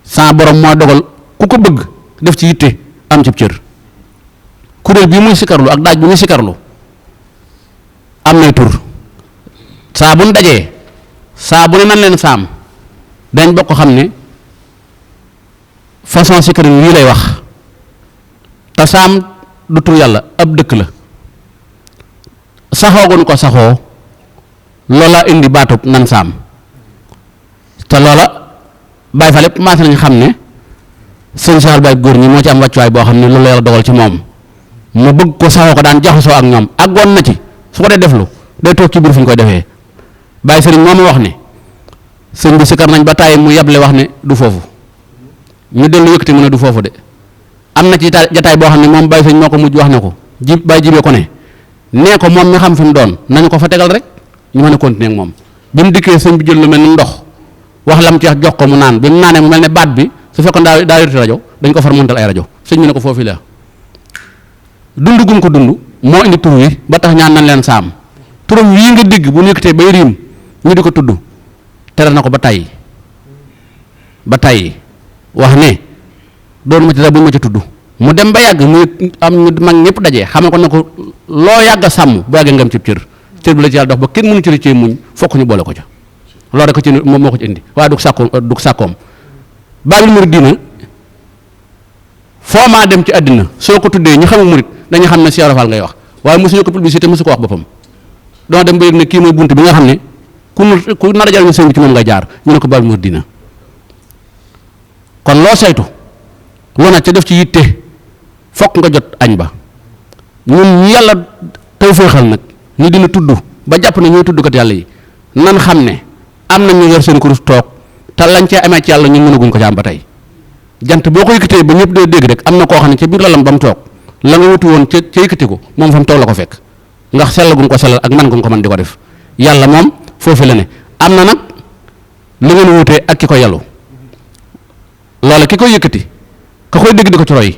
sa borom moo dogal ku ko bëgg def ci yitte am ci cër kuréel bii muy sikarlu ak daaj bi muy sikarlu am nay tur saa bu nu dajee saa bu ne nan leen saam dañ bokk xam ne façon sikar yi lay wax te saam du tur yàlla ab dëkk la saxoo gun ko saxoo loola indi baatub nan saam te loola Baay Faal lépp maase nañ xam ne sëñ Saal Baay góor ñi moo ci am wàccuwaay boo xam ne loolu la yàlla dogal ci moom mu bëgg ko saxoo ko daan jaxasoo ak ñoom àggoon na ci su ko dee deflu day toog ci biir fu ñu koy defee Baay Sëriñ moom wax ne sëñ bi sikar nañ ba tàyyi mu yable wax ne du foofu ñu dellu yëkkati mu ne du foofu de am na ci jataay boo xam ne moom Baay Sëriñ moo ko mujj wax ne ko Baay jibee ko ne nee ko moom mi xam fi mu doon nañu ko fa tegal rek ñu mën a continuer ak moom bi mu dikkee sëñ bi jël lu mel ni ndox wax lam ci wax jox ko mu naan bi mu naanee mu mel ne baat bi su fekkoon daa yorti rajo dañ ko far montal ay rajo sëñ bi ne ko foofu la dund gum ko dund moo indi tur wi ba tax ñaan nañ leen saam turam wii nga dégg bu nekkatee bay riim ñu di ko tudd tere na ko ba tàyyi wax ne doon ma ci dara bu ma ci tudd mu dem ba yàgg muy am ñu mag ñëpp dajee xamal ko ne ko loo yàgg a sàmm bu yàggee nga am ci cër bi la ci yàlla dox ba kenn mënu ci muñ fokk ñu boole ko ca loolu rek ko ci moom moo ko ci indi waaye du sàkkoom Baabul Muridiina foo maa dem ci àddina soo ko tuddee ñu xamul murit dañu xam ne Cheikh Ibra Fall ngay wax waaye mosuñu ko publicité mosu ko wax boppam doo dem ba yëg ne kii mooy bunt bi nga xam ne ku nar a jariñu sëñ bi ci moom ngay jaar ñu ne ko Baabul Muridiina kon loo saytu wana ca def ci yitte fokk nga jot añ ba ñun ñu yàlla taw féexal nag ñu dina tudd ba jàpp ne ñooy tuddkat yàlla yi nan xam ne am na ñu yor seen kurus toog te lañ cee amee ci yàlla ñun mënaguñ ko ci am ba tey jant boo ko yëkkatee ba ñëpp dee dégg rek am na koo xam ne ca biir lalam ba mu toog la nga wuti woon ca yëkkati ko moom fa mu toog la ko fekk ndax sell gu ko sellal ak man gu ko mën di ko def yàlla moom foofu la ne am na nag lu ngeen wutee ak ki ko yàllu loola ki koy yëkkati ka koy dégg di ko ci roy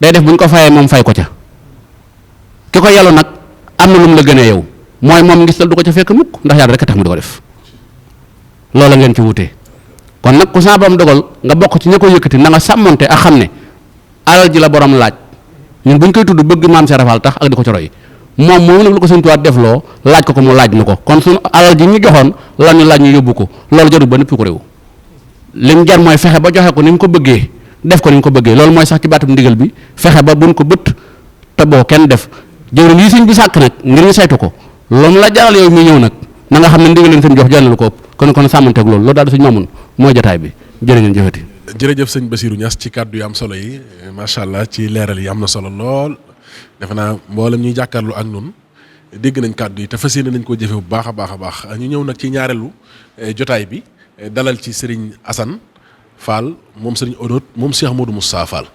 day def bu ñu ko fayee moom fay ko ca ki ko yàllu nag am na lu mu la gënee yow mooy moom ngistal du ko ca fekk mukk ndax yàlla rek a tax mu di ko def loola ngeen ci wutee kon nag ku sa borom dogal nga bokk ci ña ko yëkkati na nga sàmmonte ak xam ne alal ji la borom laaj ñun bu ñu koy tudd bëgg maam Cheikh Rafal tax ak di ko ci roy moom moom nag lu ko Sëñ Tuubaa defloo laaj ko mu laaj na ko kon suñu alal ji ñu joxoon la ñu laaj ñu yóbbu ko loolu jarul ba nëpp ko réew lim jar mooy fexe ba joxe ko ni mu ko bëggee def ko ni mu ko bëggee loolu mooy sax ci baatum ndigal bi fexe ba buñ ko bët te boo kenn def jëwriñ yi sëñ bi sàkk nag ngir ñu saytu ko loolu la jaral yow mi ñëw nag na nga xam ne ndigal leen sëñ jox jàll na ko ëpp kon sàmmanteeg loolu loolu daal di suñu maamun mooy jotaay bi jërë ngeen jëfati. jërëjëf sëñ Bassirou Niass ci kàddu yu am solo yi macha allah ci leeral yi am na solo lool defe naa mboolem ñuy jàkkaarloo ak ñun dégg nañ kàddu yi te fas yéene nañ koo jëfe bu baax a baax a baax ñu ñëw nag ci ñaareelu jotaay bi dalal ci Serigne Assane Fall moom Serigne Odoot moom Cheikh Modou Moussa Fall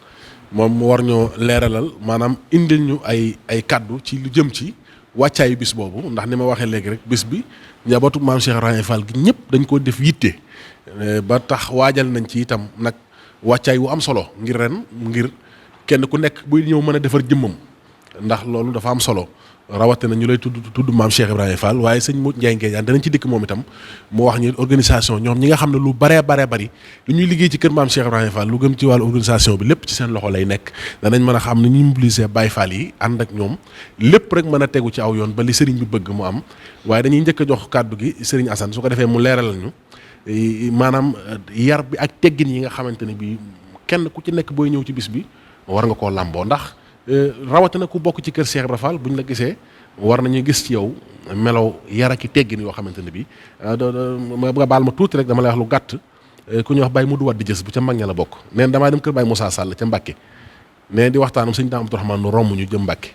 moom mu war ñoo leeralal maanaam indil ñu ay kàddu ci lu jëm ci wàccaayu bis boobu ndax ni ma waxee léegi rek bis bi njabootu maam Cheikh Ibrahima Fall gi ñëpp dañ koo def yitte ba tax waajal nañ ci itam nag wàccaay wu am solo ngir ren ngir kenn ku nekk buy ñëw mën a defar jëmmam ndax loolu dafa am solo rawatina ñu lay tudd maam Cheikh Ibrahima Fall waaye sëñ Modou Ndiaye Nguédiane danañ ci dikk moom itam mu wax ñu organisation ñoom ñi nga xam ne lu baree bari lu ñuy liggéey ci kër maam Cheikh Ibrahima Fall lu gëm ci wàllu organisation bi lépp ci seen loxo lay nekk danañ mën a xam ne ñuy mobiliser Baye Fall yi ànd ak ñoom lépp rek mën a tegu ci aw yoon ba li sëriñ bi bëgg mu am waaye dañuy njëkk a jox kàddu gi sëriñ Assane su ko defee mu leeralal ñu maanaam yar bi ak teggin yi nga xamante ne bi kenn ku ci nekk booy ñëw ci bis bi war nga koo làmboo ndax rawatina ku bokk ci kër Cheikh Ibrahima Fall buñ la gisee war nañu gis ci yow melaw yar ak teggin yoo xamante ne bi nga baal ma tuuti rek dama lay wax lu gàtt ku ñuy wax Baye Modou Wade jës bu ca mag ña la bokk neen damaa dem kër Baye Moussa Sall ca Mbàkke neen di waxtaanam sëñ Daam Abdourahmane nu romb ñu jëm Mbàkke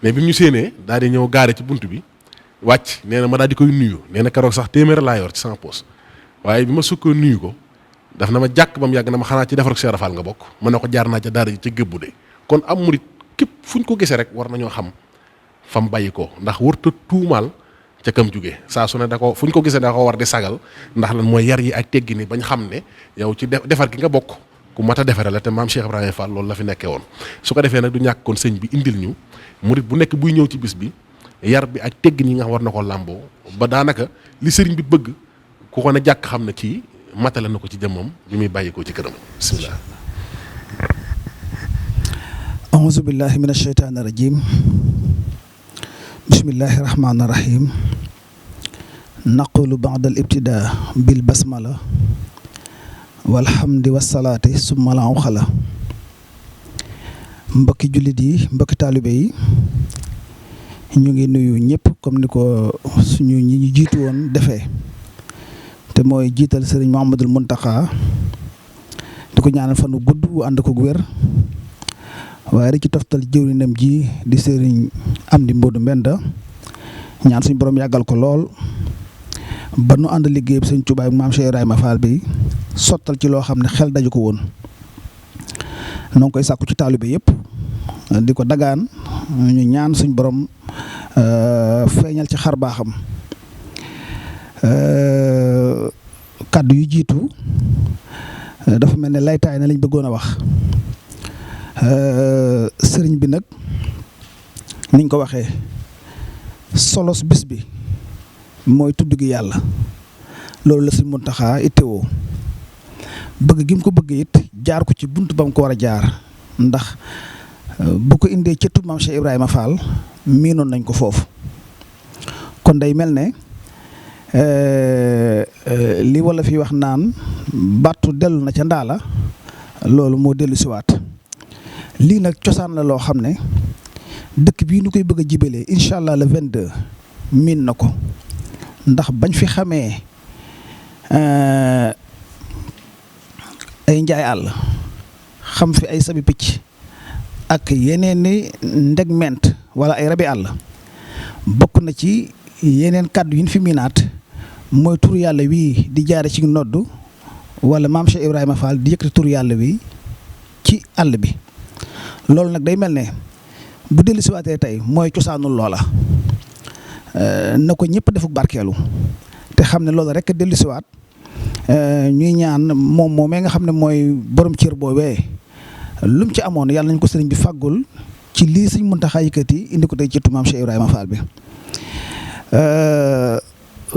mais bi mu ñu séenee daal di ñëw gaare ci bunt bi wàcc nee na ma daal di koy nuyu nee na keroog sax téeméer laa yor ci sama poos waaye bi ma sukkoo nuyu ko daf na ma jàkk ba mu yàgg na ma xanaa ci defar ko Cheikh Rafal nga bokk ma ne ko jaar naa ca daara ji ca gëbbu de kon am murit képp fuñ ko gisee rek war nañoo xam fam bàyyi ko ndax wërta tuumaal ca kam jóge saa su ne da ko fu ñu ko gisee da ko war di sagal ndax lan mooy yar yi ak teggi ni bañ xam ne yow ci defar gi nga bokk ku mat a defare la te maam Cheikh Ibrahima Fall loolu la fi nekkee woon su ko defee nag du ñàkk kon sëñ bi indil ñu murit bu nekk buy ñëw ci bis bi yar bi ak teggin yi nga xam war na ko làmboo ba daanaka li sëriñ bi bëgg ku ko ne jàkk xam ne kii matale na ko ci jëmmam bi muy bàyyi ko ci këram bismillah auzu billahi min asheytaani rajim bismillahi rahmaani rahim naqulu ba'da al ibtidaa bil basmala walhamdi wasalaati summa la xala mbokki jullit yi mbokki taalibe yi ñu ngi nuyu ñëpp comme ni ko suñu ñi ñu jiitu woon defee te mooy jiital sëriñ Mouhamadul Mountakha di ko ñaanal fanu gudd wu ànd ko wér waaye rek ci toftal jëwrinam ji di sëriñ Amdi Mboodu Mbenda ñaan suñu borom yàggal ko lool ba nu ànd liggéey bi sëñ Tuubaa ak maam Cheikh Ibrahima Fall bi sottal ci loo xam ne xel daju ko woon noo ngi koy sàkku ci taalibe yëpp di ko dagaan ñu ñaan suñ borom feeñal ci xar baaxam kàddu yu jiitu dafa mel ne laytaay na lañ bëggoon a wax sëriñ bi nag niñ ko waxee solos bis bi mooy tudd gi yàlla loolu la Sëriñ Muntaxa ittewoo bëgg gi mu ko bëgg it jaar ko ci bunt ba mu ko war a jaar ndax bu ko indee ca maam Cheikh Ibrahima Fall miinoon nañ ko foofu kon day mel ne li wala fi wax naan battu dellu na ca ndaala loolu moo dellu siwaat lii nag cosaan la loo xam ne dëkk bii nu koy bëgg a jibalee incha allah le 22 miin na ko ndax bañ fi xamee ay njaay àll xam fi ay sabi picc ak yeneen ni ndegment wala ay rabi àll bokk na ci yeneen kàddu yi ñu fi miinaat mooy tur yàlla wii di jaare ci nodd wala maam Cheikh Ibrahima Fall di yëkkati tur yàlla wi ci àll bi loolu nag day mel ne bu dellu siwaatee tey mooy cosaanul loola na ko ñëpp defuk barkeelu te xam ne loolu rek dellu siwaat ñuy ñaan moom moomee nga xam ne mooy borom cër boobee lu mu ci amoon yàlla nañ ko sëriñ bi fàggul ci lii Sëriñ Muntaxa yëkkati indi ko tey ci maam Cheikh Ibrahima Fall bi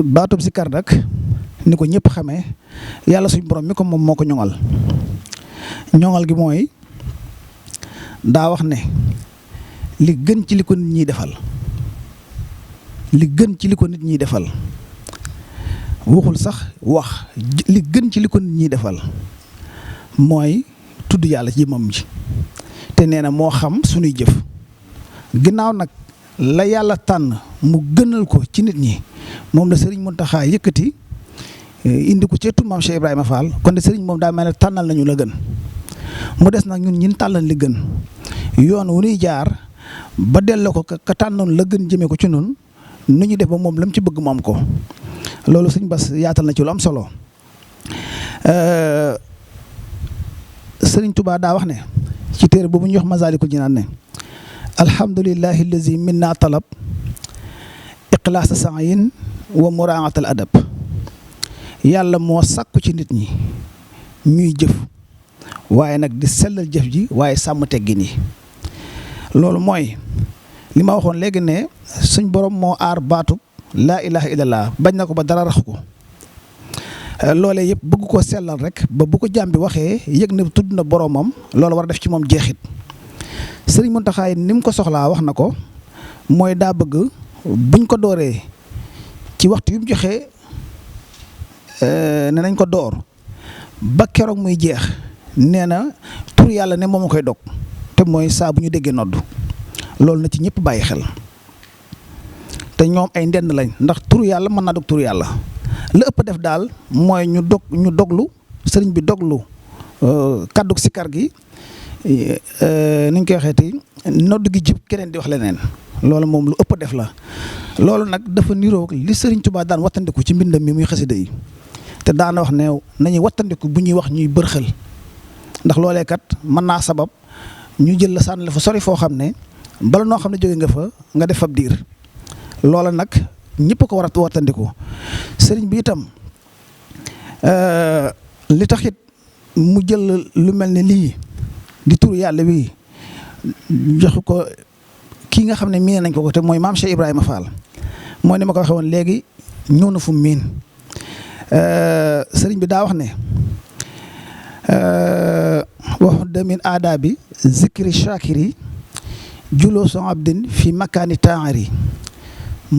baatub si kar nag ni ko ñëpp xamee yàlla suñ borom mi ko moom moo ko ñoŋal gi mooy daa wax ne li gën ci li ko nit ñiy defal li gën ci li ko nit ñiy defal waxul sax wax li gën ci li ko nit ñiy defal mooy tudd yàlla ci jëmmam ji te nee na moo xam suñuy jëf ginnaaw nag la yàlla tànn mu gënal ko ci nit ñi moom la Serigne Mountakha yëkkati indi ko ci ëttu maam Cheikh Ibrahima Fall kon de Serigne moom daa mel ne tànnal nañu la gën mu des nag ñun ñin tànnal li gën yoon wu ñuy jaar ba delloo ko ka tànnoon la gën jëmee ko ci nun nu ñu def ba moom lam ci bëgg moom ko loolu sëñ Bass yaatal na ci lu am solo Serigne Touba daa wax ne ci téere boobu ñuy wax Masaalikul Jinaan ne alhamdulillahi allazi minna talab iqlaasa sa'yin wa muraatal adab yàlla moo sàkku ci nit ñi ñuy jëf waaye nag di sellal jëf ji waaye sàmm teggin yi loolu mooy li ma waxoon léegi ne suñ borom moo aar baatub laa ilaha illallah bañ na ko ba dara rax ko loolee yëpp bëgg koo sellal rek ba bu ko jàmm bi waxee yëg ne tudd na boromam loolu war a def ci moom jeexit Sëriñ Mountakha ni mu ko soxlaa wax na ko mooy daa bëgg buñ ko dooree ci waxtu yu mu joxee ne nañ ko door ba keroog muy jeex nee na tur yàlla ne moom a koy dog te mooy saa bu ñu déggee nodd loolu na ci ñëpp bàyyi xel te ñoom ay ndend lañ ndax tur yàlla mën naa dog tur yàlla la ëpp def daal mooy ñu doglu sëriñ bi doglu kàddu sikar gi ni ñu koy waxeeti nodd gi jib keneen di wax leneen loolu moom lu ëpp def la loolu nag dafa niroog li Sëriñ Tuubaa daan wattandiku ci mbindam mi muy xasida yi te daana wax ne nañuy wattandiku bu ñuy wax ñuy bërxël ndax loolee kat mën naa sabab ñu jël la sànni la fa sori foo xam ne bala noo xam ne jóge nga fa nga def fab diir loola nag ñëpp ko war a wattandiku sëriñ bi itam li taxit mu jël lu mel ne lii di turu yàlla wi jox ko kii nga xam ne miin nañ ko te mooy maam Cheikh Ibrahima Fall mooy ni ma ko waxee woon léegi ñëw na fu mu miin sëriñ bi daa wax ne waxu demin aada bi zikri shakiri juloo son abdin fi makaani taari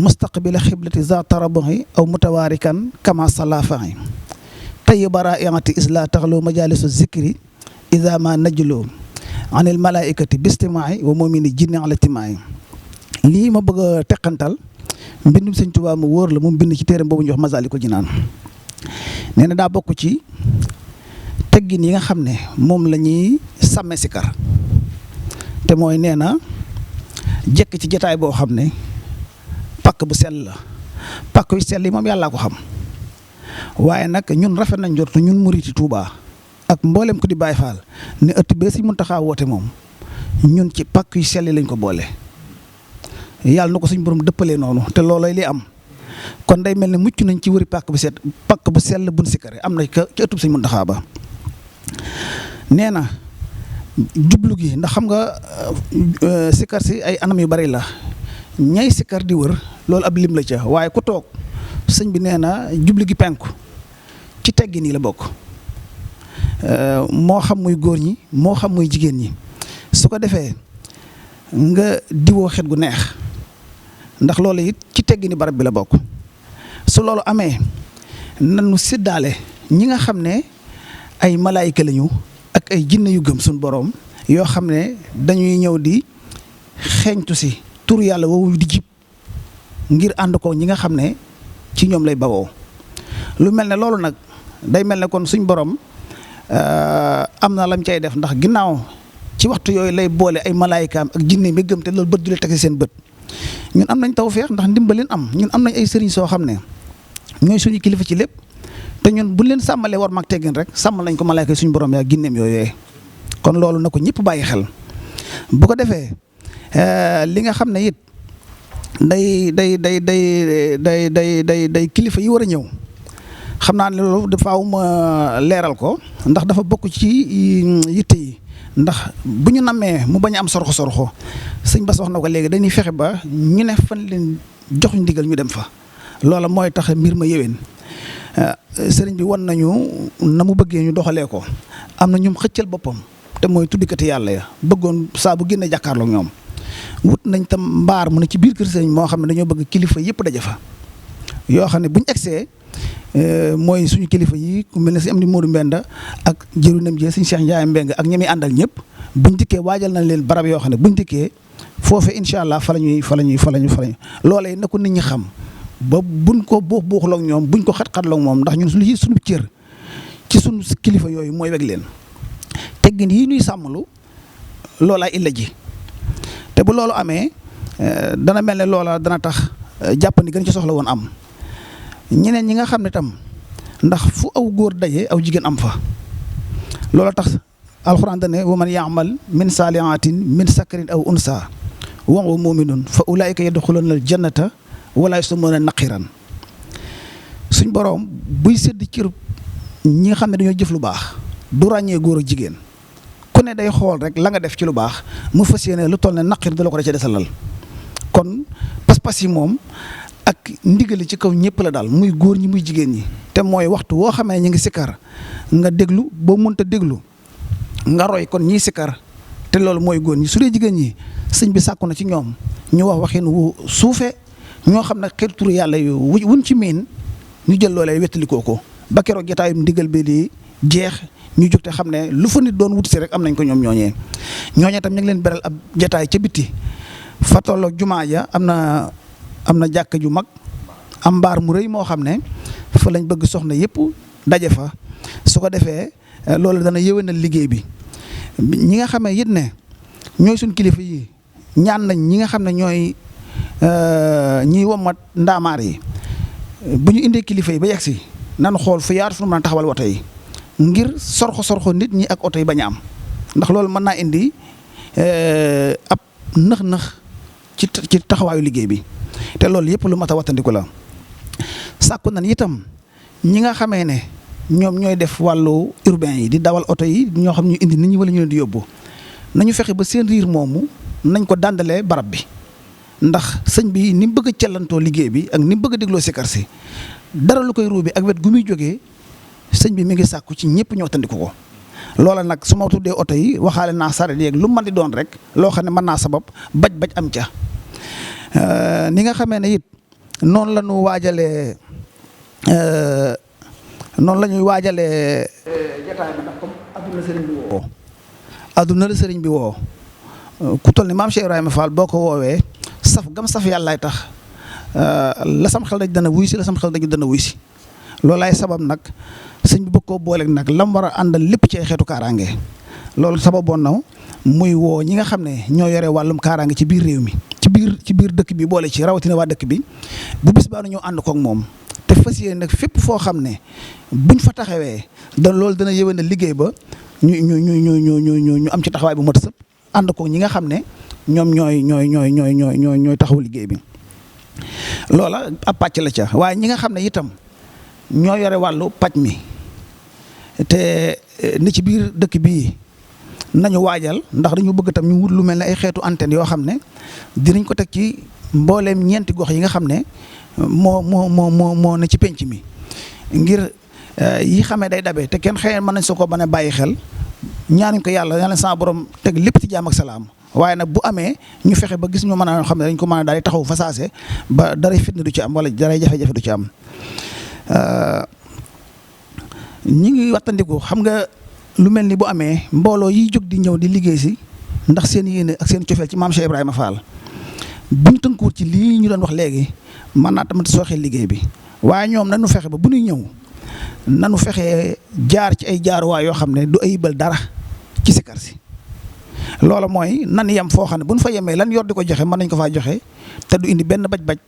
mustaqbila xiblati za tarabuhi aw mutawaarikan kama salafahi tey bara iati isla taxlu majalisu zikri ida ma najloo anil malaikati bistimaay wa mumini jinni ala timaay lii ma bëgg a teqantal mbindum Sëñ Tuubaa mu wóor la mu bind ci téeram boobu ñu wax Masaalikul Jinaan nee na daa bokk ci teggin yi nga xam ne moom la ñuy sàmme sikar te mooy nee na jekk ci jataay boo xam ne pakk bu sell la pakk yu sell yi moom yàllaa ko xam waaye nag ñun rafet nañ njortu ñun muriti Tuubaa ak mboolem ko di Baay Faal ne ëtt bee Sëñ Muntaxaa woote moom ñun ci pakk yu sell lañ ko boole yàlla na ko suñ borom dëppalee noonu te loolooy li am kon day mel ne mucc nañ ci wëri pakk bu sell buñ sikkare am na ci ëttub Sëñ Muntaxaa ba nee na jublu gi ndax xam nga sikkar si ay anam yu bari la ñay sikkar di wër loolu ab lim la ca waaye ku toog sëñ bi nee na jublu gi penku ci teggi nii la bokk moo xam muy góor ñi moo xam muy jigéen ñi su ko defee nga diwoo xet gu neex ndax loolu it ci teggi ni barab bi la bokk su loolu amee nanu séddaale ñi nga xam ne ay malaayika lañu ak ay jinne yu gëm suñ boroom yoo xam ne dañuy ñëw di xeeñtu si tur yàlla woowu di jib ngir ànd ko ñi nga xam ne ci ñoom lay bawoo lu mel ne loolu nag day mel ne kon suñ boroom am na lam cay def ndax ginnaaw ci waxtu yooyu lay boole ay malaayikaam ak jinne mi gëm te loolu bët du leen teg ci seen bët ñun am nañ tawfeex ndax ndimbalin am ñun am nañ ay sëriñ soo xam ne ñooy suñu kilifa ci lépp te ñun bu leen sàmmalee war mag teggin rek sàmmal nañ ko malaayika suñu borom yaa ginneem yooyee kon loolu na ko ñëpp bàyyi xel bu ko defee li nga xam ne it day kilifa yi war a ñëw xam naa ne loolu dafaaw ma leeral ko ndax dafa bokk ci yitte yi ndax bu ñu nammee mu bañ a am sorxo sëñ Bass wax na ko léegi dañuy fexe ba ñu ne fan leen jox ñu ndigal ñu dem fa loola mooy tax mbir ma yéwén sëriñ bi wan nañu na mu bëggee ñu doxalee ko am na ñum xëccal boppam te mooy tuddikati yàlla ya bëggoon saa bu génne jàkkaarloog ñoom wut nañ tam mbaar mu ne ci biir kër sëriñ moo xam ne dañoo bëgg kilifa yëpp daje fa yoo xam ne buñ egsee mooy suñu kilifa yi ku mel ne si am di Modou Mbenda ak jëruñam ji suñu Cheikh Ndiaye Mbeng ak ñi muy àndal ñëpp buñ dikkee waajal nañ leen barab yoo xam ne buñ dikkee foofee incha allah fa la ñuy loolee na ko nit ñi xam ba buñ ko buuxloog ñoom buñ ko xat-xatloog moom ndax ñun suñu cër ci suñu kilifa yooyu mooy weg leen teggin yi ñuy sàmmlu loolaa illa ji te bu loolu amee dana mel ne loola dana tax jàppandi gën ci soxla woon am ñeneen ñi nga xam ne tam ndax fu aw góor daje aw jigéen am fa loola tax alxuraan dane wa man yaamal min saalihatin min sakarin aw unsa wa huwa muminun fa ulaayika yadxuluna al jannata wala yuslamuna naqiran suñ boroom buy sédd cër ñi nga xam ne dañoo jëf lu baax du ràññee góor ak jigéen ku ne day xool rek la nga def ci lu baax mu fas yéene lu toll ne naqir da la ko da ca desalal kon pas-pas yi moom ak ndigali ci kaw ñëpp la daal muy góor ñi muy jigéen ñi te mooy waxtu woo xamee ñu ngi sikkar nga déglu boo mënta déglu nga roy kon ñiy sikkar te loolu mooy góor ñi su dee jigéen ñi sëñ bi sàkku na ci ñoom ñu wax waxin wu suufe ñoo xam ne xeetu turu yàlla yu wuñ ci miin ñu jël loolee wettalikoo ko ba keroog jotaayum ndigal bi di jeex ñu jóg te xam ne lu fa nit doon wuti si rek am nañ ko ñoom ñooñee tam ñu ngi leen beral ab jotaay ca bitti fa tolloog jumaa ja am na jàkka ju mag am mbaar mu rëy moo xam ne fa lañ bëgg soxna yëpp daje fa su ko defee loolu dana yéwénal liggéey bi ñi nga xamee it ne ñooy suñ kilifa yi ñaan nañ ñi nga xam ne ñooy ñiy womat ndaamaar yi bu ñu indee kilifa yi ba yegg si nan xool fu yaatu fu mën a taxawal woto yi ngir sorxo nit ñi ak oto yi bañ a am ndax loolu mën naa indi ab nëx-nëx ci taxawaayu liggéey bi te loolu yëpp lu mat a wattandiku la sàkku nan itam ñi nga xamee ne ñoom ñooy def wàllu urbain yi di dawal oto yi ñoo xam ñu indi nit ñi wala ñu leen di yóbbu nañu fexe ba seen riir moomu nañ ko dàndalee barab bi ndax sëñ bi ni mu bëgg a cellantoo liggéey bi ak ni mu bëgg a dégloo sikar si dara lu koy ruubi ak wet gu muy jógee sëñ bi mi ngi sàkku ci ñëpp ñu wattandiku ko loola nag su ma tuddee oto yi waxaale naa saret yeeg lu mën di doon rek loo xam ne mën naa sabab baj am ca ni nga xamee ne it noonu la ñu waajalee jotaay bi ndax comme adduna la sëriñ bi woo ku toll ni maam Cheikh Ibrahima Fall boo ko woowee saf gam saf yàllaay tax la sam xel daj dana wuy si la sam xel daj dana wuy si loolaay sabab nag sëñ bi bëgg koo booleeg nag lam war a àndal lépp ci ay xeetu kaaraange loolu sababoon na muy woo ñi nga xam ne ñoo yore wàllum kaaraange ci biir réew mi ci biir dëkk bi boole ci rawatina waa dëkk bi bu bis baa ñëw ànd koog moom te fas yéene nag fépp foo xam ne buñ fa taxawee loolu dana yéwén na liggéey ba ñu am ci taxawaay bu mat sëpp ànd koog ñi nga xam ne ñoom ñooy taxaw liggéey bi loola ab pàcc la ca waaye ñi nga xam ne itam ñoo yore wàllu paj mi te ni ci biir dëkk bii nañu waajal ndax dañu bëgg tam ñu wut lu mel ne ay xeetu antenne yoo xam ne dinañ ko teg ci mbooleem ñeenti gox yi nga xam ne moo ne ci penc mi ngir yi xamee day dabe te kenn xëy mën nañ soo ko mën a bàyyi xel ñaanuñ ko yàlla sa borom teg lépp ci jaam ak salaam waaye nag bu amee ñu fexe ba gis ñu mën a xam ne dañ ko mën a daal di taxaw fa saase ba daray fitna du ci am wala daray jafe-jafe du ci am ñi ngi wattandiku xam nga lu mel ni bu amee mbooloo yiy jóg di ñëw di liggéey si ndax seen yéene ak seen cofeel ci maam Cheikh Ibrahima Fall buñ tënkuwut ci lii ñu doon wax léegi mën naa tamit sooxee liggéey bi waaye ñoom nanu fexe ba bu ñuy ñëw nanu fexe jaar ci ay jaaruwaay yoo xam ne du ayibal dara ci sikar si loola mooy nan yem foo xam ne buñ fa yemee lan yor di ko joxe mën nañ ko faa joxe te du indi benn baj-baj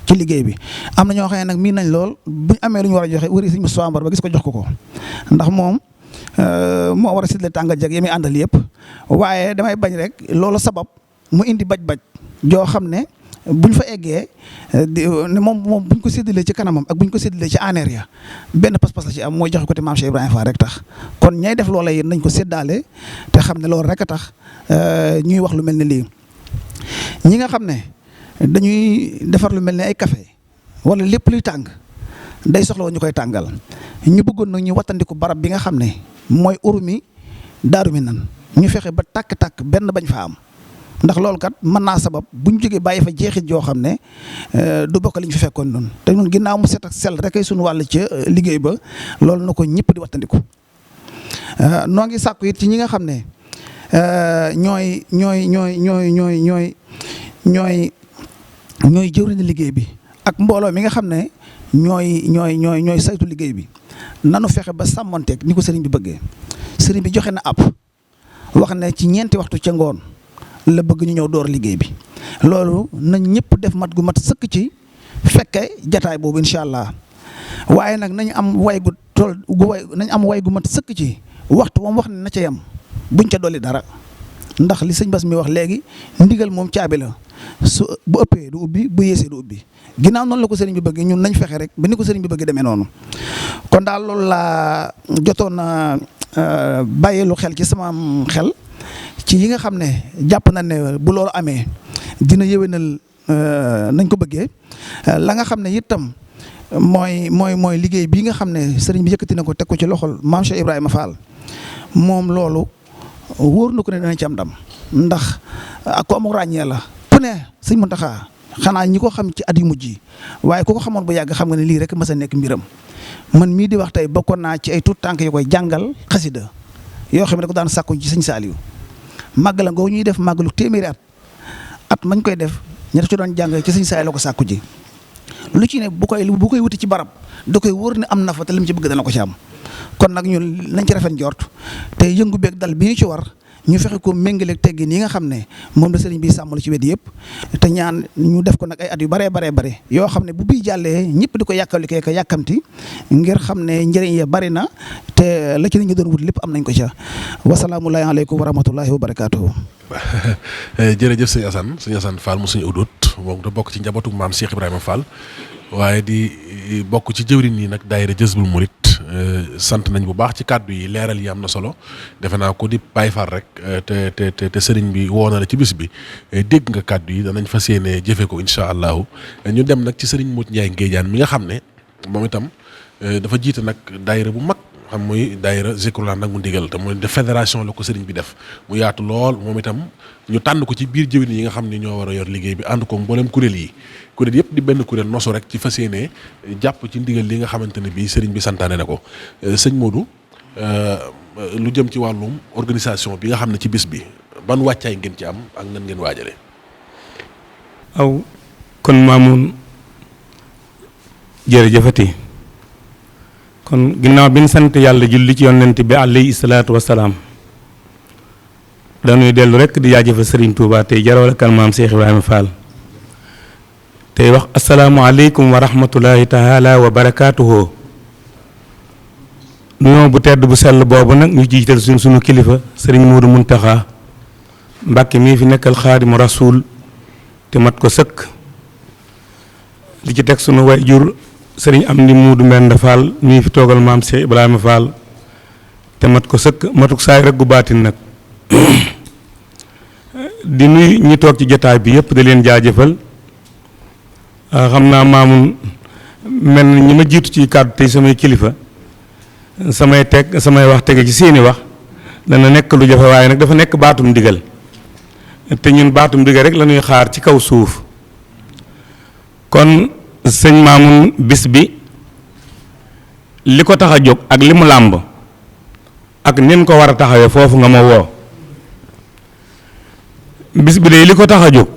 ci liggéey bi am na ñoo xam ne nag miin nañ lool buñ amee lu ñu war a joxe wëri Sëñ Moustapha Mbar ba gis ko jox ko ndax moom moo war a séddale tànga jag yami àndal yëpp waaye damay bañ rek loolu sabab mu indi baj-baj joo xam ne buñ fa eggee ne moom buñ ko séddalee ci kanamam ak buñ ko séddalee ci aneer ya benn pas-pas la ci am mooy joxe ko te maam Cheikh Ibrahima Fall rek tax kon ñay def loola yéen nañ ko séddaale te xam ne loolu rek a tax ñuy wax lu mel ne lii ñi nga xam ne dañuy defar lu mel ne ay café wala lépp luy tàng day soxla woon ñu koy tàngal ñu bëggoon nag ñu wattandiku barab bi nga xam ne mooy urumi Daaru Minaan ñu fexe ba tàkk-tàkk benn bañ fa am ndax loolu kat mën naa sabab bu ñu jógee bàyyi fa jeexit yoo xam ne du bokk li ñu fi fekkoon noonu te ñun ginnaaw mu set ak sell rek ay suñu wàll ca liggéey ba loolu na ko ñëpp di wattandiku. noo ngi sàkku it ci ñi nga xam ne ñooy jëwriñu liggéey bi ak mbooloo mi nga xam ne ñooy saytu liggéey bi nanu fexe ba sàmmonteeg ni ko sëriñ bi bëggee. sëriñ bi joxe na ab wax ne ci ñeenti waxtu ca ngoon la bëgg ñu ñëw door liggéey bi loolu nañ ñëpp def mat gu mat sëkk ci fekke jataay boobu incha allah waaye nag nañ am way gu mat sëkk ci waxtu moom wax ne na ca yem buñ ca dolli dara ndax li sëñ Bass mi wax léegi ndigal moom caabi la su bu ëppee du ubbi bu yeesee du ubbi ginnaaw noonu la ko sëriñ bi bëggee ñun nañ fexe rek ba ni ko sëriñ bi bëggee demee noonu kon daal loolu laa jotoon bàyyi lu xel ci sama xel ci yi nga xam ne jàpp na ne bu loolu amee dina yéwénal nañ ko bëggee la nga xam ne itam mooy liggéey bii nga xam ne sëriñ bi yëkkati na ko teg ko ci loxol maam Cheikh Ibrahima Fall moom loolu wóor na ko ne danañ ci am ndam ndax ak ko amul ràññee la ku ne sëñ Mountakha xanaa ñi ko xam ci at yu mujj yi waaye ku ko xamoon bu yàgg xam nga ne lii rek mas a nekk mbiram man mii di wax tey bokkoon naa ci ay tuut tànk yu koy jàngal xasida yoo xam ne da ko daan sàkku ci sëñ Saliou màggala ngoo ñuy def màggalu téeméeri at mañ koy def ña ci doon jàng ci sëñ Saliou la ko sàkku ji lu ci ne bu koy wuti ci barab da koy wóor ne am na fa te li mu ci bëgg dana ko ci am kon nag ñun nañ ci rafet njort te yëngu beeg dal bi ñu ci war ñu fexe ko méngaleeg teggin yi nga xam ne moom la sëriñ bi sàmmal ci wet yëpp te ñaan ñu def ko nag ay at yu bare yoo xam ne bu bii jàllee ñëpp di ko yàkkalikee ko yàkkamti ngir xam ne njëriñ ya bari na te la ci nit ñi doon wut lépp am nañ ko ca wasalaamullahi aleykum wa rahmatullahi wa barakaatuhu. jërëjëf sëñ Assane Fall mu suñu udut moom da bokk ci njabootu maam Cheikh Ibrahima Fall waaye di bokk ci jëwriñ yi nag daayira Jazbul Murid sant nañ bu baax ci kàddu yi leeral yi am na solo defe naa ko di Baay Faal rek te sëriñ bi woo na la ci bis bi dégg nga kàddu yi danañ fas yéene jëfe ko incha allahu ñu dem nag ci sëriñ Modou Ndiaye Ngéejaan mi nga xam ne moom itam dafa jiite nag daayira bu mag xam muy daayira Zikrullah nag mu ndigal te mooy de fédération la ko sëriñ bi def mu yaatu lool moom itam ñu tànn ko ci biir jëwriñ yi nga xam ne ñoo war a yor liggéey bi ànd ko mboolem kuréel yi kuréel yëpp di benn kuréel nosu rek ci fas yéene jàpp ci ndigal li nga xamante ne bii sëriñ bi santaane na ko sëñ Modou lu jëm ci wàllum organisation bi nga xam ne ci bis bi ban wàccaay ngeen ci am ak nan ngeen waajale aw kon Mamoun jërëjëfati kon ginnaaw bi ñu sant yàlla julli ci yonent bi alayhi salaatu wasalaam dañuy dellu rek di jaajëfal Serigne Touba tey jarawal kan maam Cheikh Ibrahima Fall tey wax asalaamualeykum wa rahmatulahi taala wa barakaatuhu nuyoo bu tedd bu sell boobu nag ñu jiital sunu kilifa Serigne Modou Mountakha Mbàkke mii fi nekkal xaadimu rasuul te mat ko sëkk li ci teg sunu wayjur Serigne Amdi Muudu Mbend Fall mii fi toogal maam Cheikh Ibrahima Fall te mat ko sëkk matuk saay rek gu baatin nag di nuy ñi toog ci jotaay bi yëpp da leen jaajëfal xam naa Maamun mel na ñi ma jiitu ci kàddu tey samay kilifa samay wax tege ci seeni wax dana nekk lu jafe waaye nag dafa nekk baatum ndigal te ñun baatum ndigal rek la ñuy xaar ci kaw suuf kon sëñ Maamun bis bi li ko tax a jóg ak li mu làmb ak nin ko war a taxawee foofu nga ma woo bis bi de li ko tax a jóg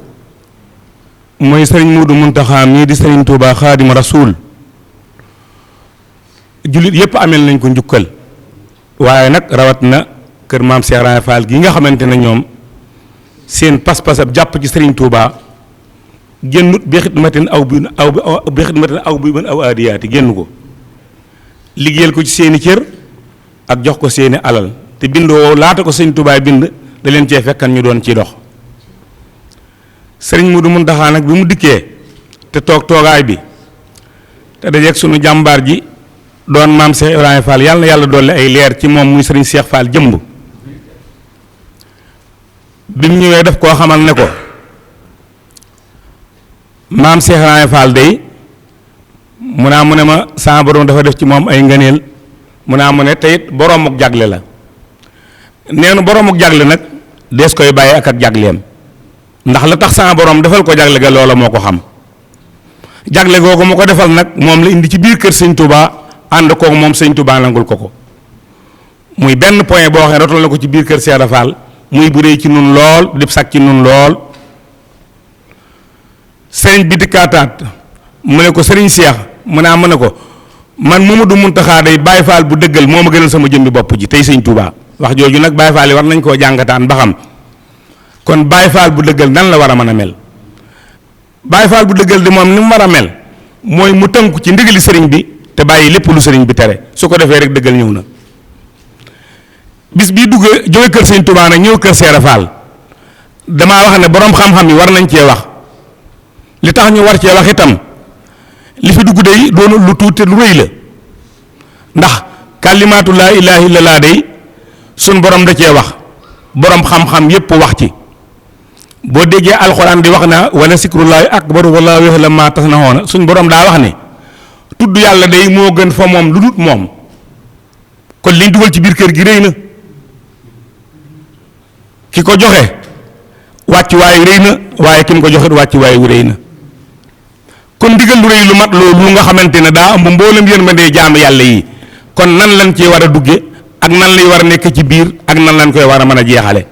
mooy sëriñ Muudu Muntaxa mii di sëriñ Tuubaa Xaadimu Rasuul jullit yépp amel nañ ko njukkal waaye nag rawat na kër maam Cheikh Ibrahima Fall gi nga xamante ne ñoom seen pas-pas ab jàpp ci sëriñ Tuubaa génnut bi xidmatin aw bi man aw aadiyaati génn ko liggéeyal ko ci seeni cër ak jox ko seeni alal te bind woo laata ko sëriñ Tuubaa bind da leen cee fekkan ñu doon ci dox sëriñ Muudu Muntaxa nag bi mu dikkee te toogaay bi te dajeeg sunu jàmbaar ji doon maam Cheikh Ibrahima Fall yàlla na yàlla dolli ay leer ci moom muy sëriñ Cheikh Fall jëmb bi mu ñëwee daf koo xamal ne ko maam Cheikh Ibrahima Fall day mu ne ma sama borom dafa def ci moom ay ngëneel mu ne te it boroom ak jagle la nee na borom ak jagle nag dees koy bàyyi ak jagleem ndax la tax sama borom defal ko jagle ga loola moo ko xam jagle googu mu ko defal nag moom la indi ci biir kër sëñ Touba ànd koog moom sëñ Touba nangul ko muy benn point boo xam ne rotal na ko ci biir kër Cheikh Fall muy bu rëy ci nun lool di sag ci nun lool sëriñ bi dikkaataat mu ne ko sëriñ Cheikh mu ne ko man Mamadou Mountakha day Baye Fall bu dëggal moo ma gënal sama jëmmi bopp ji tey sëñ Touba wax jooju nag Baye Fall yi war nañ koo jàngataan ba xam kon Baye Fall bu dëggal nan la war a mën a mel Baye Fall bu dëggal di moom ni mu war a mel mooy mu tënku ci ndigali sëriñ bi te bàyyi lépp lu sëriñ bi tere su ko defee rek dëggal ñëw na bis bii jóge kër sëñ Touba nag ñëw kër Cheikh Fall damaa wax ne borom xam-xam yi war nañ cee wax li tax ñu war cee wax itam li fi dugg day doon lu tuuti lu rëy la ndax kalimaatu laa ilaaha illallaah day suñ borom da cee wax borom xam-xam yépp wax ci boo déggee alxuraan di wax na wala sikrullaahi akbaru wallaahu ya'lamu maa tasna'uuna suñ borom daa wax ne tudd yàlla day moo gën fa moom lu dut moom kon liñ dugal ci biir kër gi rëy na ki ko joxe wàcc waaye rëy na waaye ki mu ko joxe wàcc waaye rëy na kon ndigal lu rëy lu mat loolu nga xamante ne daa ëmb mboolem yërmande jaam yàlla yi kon nan lañ cee war a dugge ak nan lay war a nekk ci biir ak nan lañ koy war a mën a jeexale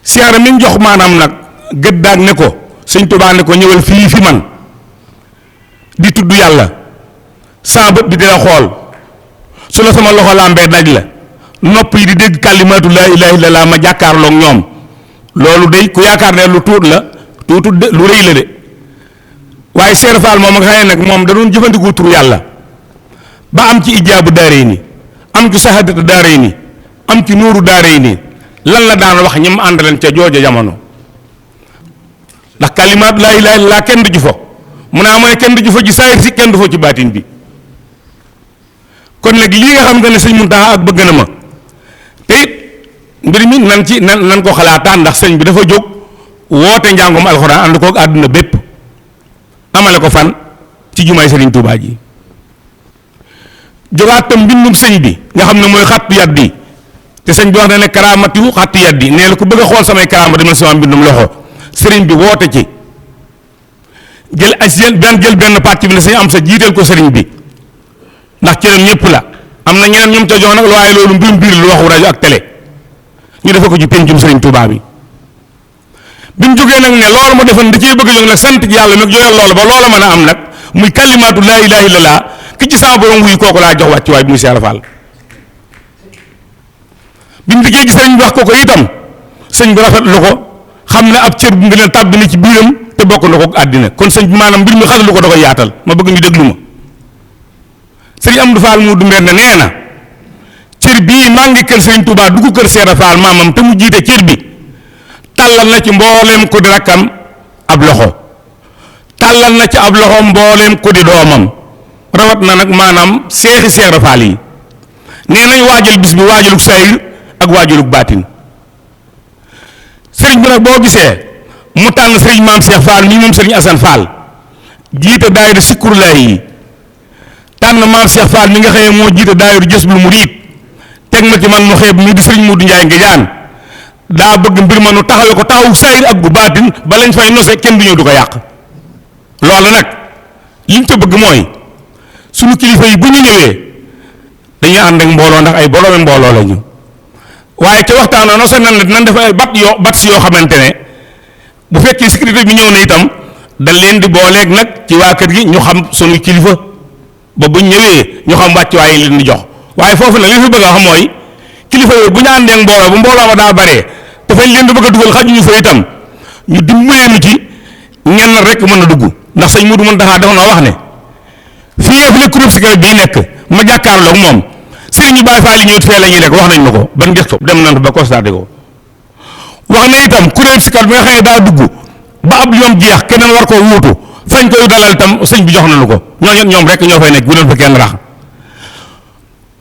siyaara mi jox maanaam nag gëddaag ne ko sëñ Tuubaa ne ko ñëwal fii fi man di tudd yàlla saa bët bi dina xool su la sama loxo làmbee daj la nopp yi di dégg kàllimaatu laa ilaaha illallaah ma jàkkaarloog ñoom loolu day ku yaakaar ne lu tuut la tuutu de lu rëy la de waaye Cheikh Fall moom nga xam ne nag moom da doon jëfandikoo turu yàlla ba am ci ijaabu daaree ni am ci saxaadatu daaree ni am ci nuuru daaree ni lan la daan wax ñi mu àndaleen ca jooja jamono ndax kàllimaatu laa ilaaha illallaah kenn du ci fo mu naa mooy kenn du ci fo ci saayir si kenn du fo ci baatin bi kon nag lii nga xam ne sëñ Muntaxa ak bëgg na ma te it mbir mi nan ko xalaataan ndax sëñ bi dafa jóg woote njàngum alxuraan ànd koog àdduna bépp amale ko fan ci jumaay Sëriñ Tuubaa ji jógaat tam mbindum sëñ bi nga xam ne mooy xattu yaddi te sëñ bi wax na ne karaamatu xattu yaddi nee la ku bëgg a xool samay karaama demal sama mbindum loxo sëriñ bi woote ci jël benn pàcc bi ne sëñ am sa jiiteel ko sëriñ bi ndax cëram ñëpp la am na ñeneen ñoom ca jox nag waaye loolu mbirum biir lu waxu rajo ak télé ñu defe ko ci pencum Sëriñ Tuubaa bi mu jógee nag ne loolu mu defoon da cee bëgg a jóg nag sant yàlla nag joyal loolu ba loola mën a am nag muy kalimaatu laa ilaaha illallaah ki ci sama borom wuy kooku laa jox wàccuwaay bi muy Cheikh Fall bi mu dikkee gi sëriñ bi wax ko itam sëñ bi rafetlu ko xam ne ab cër bu ngi ne tàbbi na ci biiram te bokk na ko àddina kon sëñ bi maanaam mbir mi xasalu ko da koy yaatal ma bëgg ñu déglu ma sëriñ Amdu Fall mu du mbenn nee na cër bii maa ngi kër sëriñ Touba dugg kër Cheikh Fall maamam te mu jiite cër bi tàllal na ci mbooleem ku di rakkam ab loxo tàllal na ci ab loxo mbooleem ku di doomam rawat na nag maanaam seexi Cheikh Fall yi nee nañ waajal bis bi waajalug sayir ak waajalug baatin sëriñ bi nag boo gisee mu tànn sëriñ maam Cheikh Fall nii moom sëriñ Assane Fall jiite daayira Sikrullahi yi tànn maam Cheikh Fall mi nga xëyee moo jiite daayira Jazbul Murid teg ma ci man mu xeeb mii di sëriñ Modou Ndiaye Ngédiane daa bëgg mbir ma nu taxawee ko taxawu sayir ak gu baatin ba lañ fay nose kenn du ñëw du ko yàq loolu nag liñ ko bëgg mooy suñu kilifa yi bu ñu ñëwee dañuy ànd ak mbooloo ndax ay boroomi mbooloo lañu waaye ca waxtaan nose nan def ay bat yoo xamante ne bu fekkee sécurité bi ñëw na itam dañ leen di booleeg nag ci waa kër gi ñu xam suñu kilifa ba buñ ñëwee ñu xam wàccuwaay yi leen di jox waaye foofu nag li fi bëgg a wax mooy kilifa yooyu bu ñu àndee ak mbooloo bu mbooloo ma daa baree te fañ leen di bëgg a dugal xajuñu fa itam ñu dimbalee nu ci ñenn rek mën a dugg ndax sëñ Modou Mountakha dafa noo wax ne fii yëpp la groupe Sicap bii nekk ma jàkkaarloog moom sëriñ ñu Baay Faal yi ñëw fee la ñuy rek wax nañ ma ko ban gëstu dem nañ ba constaté ko wax na itam kuréel Sicap bi nga xam ne daa dugg ba ab yoom jeex keneen war koo wuutu fañ koy dalal itam sëñ bi jox nañu ko ñoom rek ñoo fay nekk bu leen fa kenn rax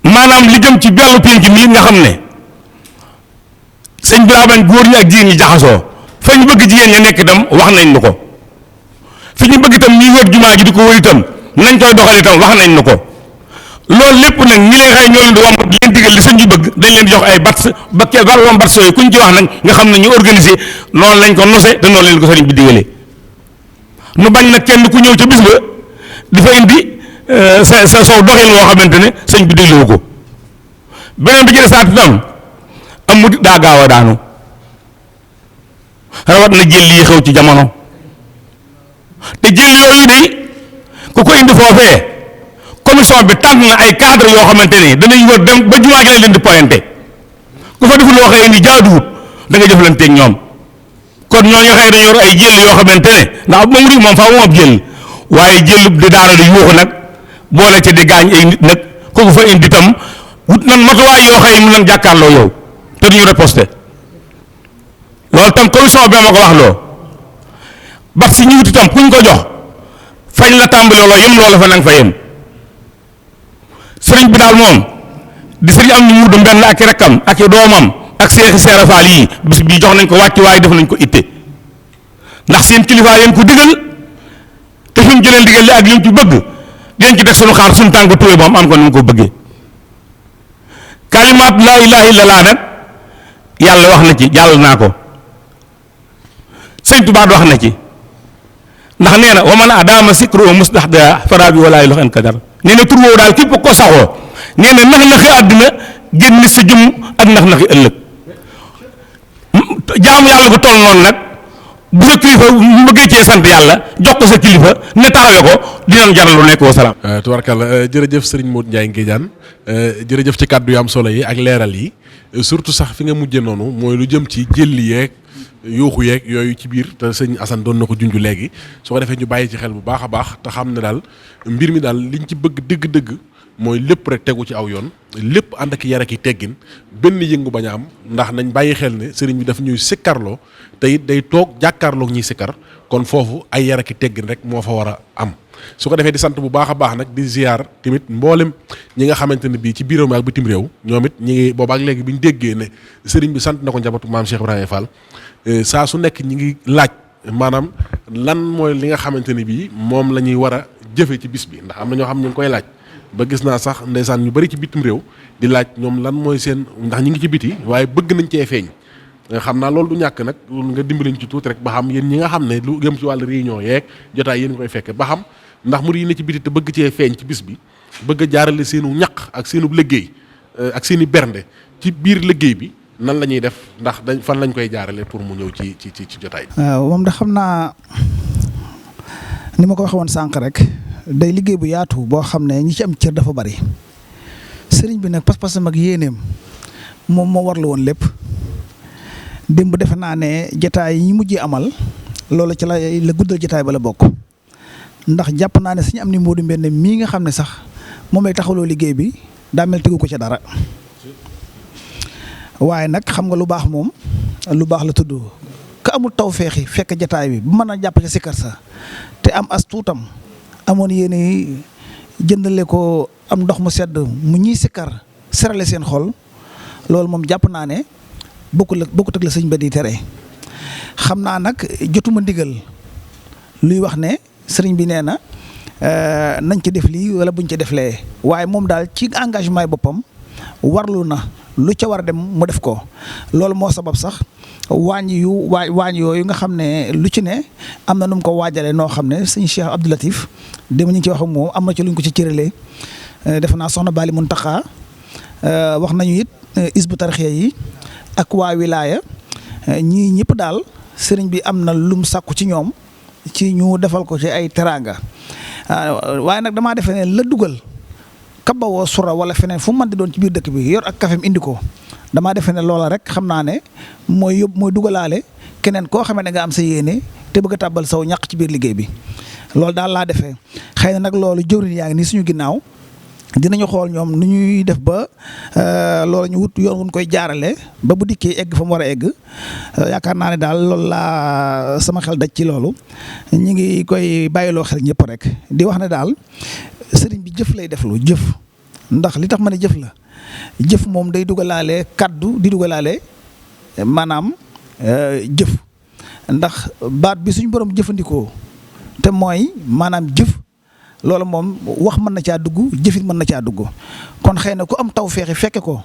maanaam li jëm ci bellu pénc mi nga xam ne sëñ bi daa bañ góor ñi ak jigéen ñi jaxasoo fa ñu bëgg jigéen ña nekk itam wax nañ nu ko fi ñu bëgg itam ñuy wër jumaa ji di ko wër itam nañ koy doxal itam wax nañ nu ko loolu lépp nag ñi leen xëy ñoo leen di wombat di leen digal li sëñ bi bëgg dañ leen di jox ay bats ba kee ba wom bats yooyu kuñ ci wax nag nga xam ne ñu organiser noonu lañ ko nose te noonu leen ko sëriñ bi digalee nu bañ nag kenn ku ñëw ca bis ba di fa indi sa sow doxin woo xamante ne sëñ bi dégluwu ko beneen bi ci desaat itam am mu daa gaaw a daanu rawat na jël yi xew ci jamono te jël yooyu de ku ko indi foofee commission bi tànn na ay cadre yoo xamante ne danañ wër dem ba jumaa ji lañ leen di pointé ku fa def loo xëy ni jaaduwut da nga jëflanteeg ñoom kon ñooñu xëy dañu yor ay jël yoo xamante ne ndax moom rii moom faaw mu ab jël waaye jël di daanu di yuuxu nag boole ci di gaañ ay nit nag kooku fa indi tam wut nan matuwaay yoo xëy mu nan jàkkaarloo yow te duñu riposté loolu tam commission bi ma ko wax loo bax si ñu wut itam kuñ ko jox fañ la tàmbali looloo yem loola fa nang fa yem sëriñ bi daal moom di sëriñ am ni mu du mbenn ak i rakkam ak i doomam ak seexi seerafaal yii bis bii jox nañ ko wàcc waaye def nañ ko itte ndax seen kilifaa yéen ko digal te fi mu jëlee digal li ak li mu ci bëgg dinañ ci teg sunu xaar suñu tànk tuwee ba am ko ni mu ko bëggee kalimaat laa ilaaha illallaah nag yàlla wax na ci jàll naa ko sëñ Tuubaa wax na ci ndax nee na wa man adaama sikru wa musdaxda faraabi walaa lox en kadar nee na tur woowu daal képp ko saxoo nee na nax-naxi àddina génn sa jëm ak nax-naxi ëllëg jaamu yàlla ko toll noonu nag bu sa kilifa mu bëggee cee sant yàlla jox ko sa kilifa ne taxawee ko dinañ jaral lu nekk wa salaam. tubarkalla jërëjëf Serigne Modou Ndiaye Nguédiane jërëjëf ci kàddu yu am solo yi ak leeral yi surtout sax fi nga mujjee noonu mooy lu jëm ci jëlli yeeg yuuxu yeeg yooyu ci biir te sëñ Assane doon na ko junj léegi su ko defee ñu bàyyi ci xel bu baax a baax te xam ne daal mbir mi daal liñ ci bëgg dëgg-dëgg mooy lépp rek tegu ci aw yoon lépp ànd ak yar ak i teggin benn yëngu bañ a am ndax nañ bàyyi xel ne sëriñ bi daf ñuy sikkarloo te it day toog jàkkaarloog ñuy sikkar kon foofu ay yar ak i teggin rek moo fa war a am. su ko defee di sant bu baax a baax nag di ziar tamit mboolem ñi nga xamante ne bii ci biir réew mi ak bitim réew ñoom it ñi ngi boobaak léegi bi ñu déggee ne sëriñ bi sant na ko njabootu maam Cheikh Ibrahima Fall saa su nekk ñi ngi laaj maanaam lan mooy li nga xamante ne bii moom la ñuy war a jëfe ci bis bi ndax am na ñoo xam ñu ngi koy laaj ba gis naa sax ndeysaan ñu bari ci bitim réew di laaj ñoom lan mooy seen ndax ñi ngi ci biti waaye bëgg nañ cee feeñ xam naa loolu du ñàkk nag nga dimbaliñ ci tuuti rek ba xam yéen ñi nga xam ne lu gëm ci wàllu réunion yeeg jotaay yéen koy fekke ba xam ndax mu yi ne ci biti te bëgg cee feeñ ci bis bi bëgg a jaarale seenu ñaq ak seenu liggéey ak seeni bernde ci biir liggéey bi nan la ñuy def ndax dañ fan lañ koy jaarale pour mu ñëw ci jotaay bi. waaw moom da xam naa ni ma ko waxee woon sànq rek day liggéey bu yaatu boo xam ne ñi ci am cër dafa bari sëriñ bi nag pas-pasam ak yéeneem moom moo warlu woon lépp démb defe naa ne jotaay yi ñu mujjee amal loolu ci la guddal jotaay ba la bokk. ndax jàpp naa ne suñu am ni Modou Mbène mii nga xam ne sax moom lay taxawloo liggéey bi daa mel tegu ko ca dara waaye nag xam nga lu baax moom lu baax la tudd ka amul taw feexi fekk jataay bi bu mën a jàpp ci sikkar sa te am as tuutam amoon yéene jëndale ko am ndox mu sedd mu ñiy sikkar serale seen xol loolu moom jàpp naa ne bokkut ak la sëñ ba di tere xam naa nag jotuma ndigal luy wax ne sëriñ bi nee na nañ ci def lii wala buñ ci def lee waaye moom daal ci engagement yi boppam warlu na lu ca war a dem mu def ko loolu moo sabab sax waañ yooyu nga xam ne lu ci ne am na nu mu ko waajalee noo xam ne sëñ Cheikh Abdou Latif dem ñu ngi ci wax ak moom am na ci luñ ko ci cëralee defe naa soxna Bali Muntaxa wax nañu it isbu tarxiya yi ak waa wilaaya ñii ñëpp daal sëriñ bi am na lum sàkku ci ñoom ci ñu defal ko ci ay teraanga waaye nag damaa defee ne la dugal kabawoo sura wala feneen fu mu mën di doon ci biir dëkk bi yor ak kafem indi ko damaa defee ne loola rek xam naa ne mooy dugalaale keneen koo xamee ne nga am sa yéene te bëgg a tàbbal saw ñàq ci biir liggéey bi loolu daal laa defee xëy na nag loolu jëwriñ yaa ngi nii suñu ginnaaw dinañu xool ñoom nu ñuy def ba loolu ñu wut yoon wuñ koy jaarale ba bu dikkee egg fa mu war a egg yaakaar naa ne daal loolu laa sama xel daj ci loolu ñu ngi koy bàyyiloo xel ñëpp rek di wax ne daal sëriñ bi jëf lay def lu jëf ndax li tax ma ne jëf la jëf moom day dugalaale kaddu di dugalaale maanaam jëf ndax baat bi suñu borom jëfandikoo te mooy maanaam jëf loolu moom wax mën na caa dugg jëfit mën na caa dugg kon xëy na ku am tawféexi fekke ko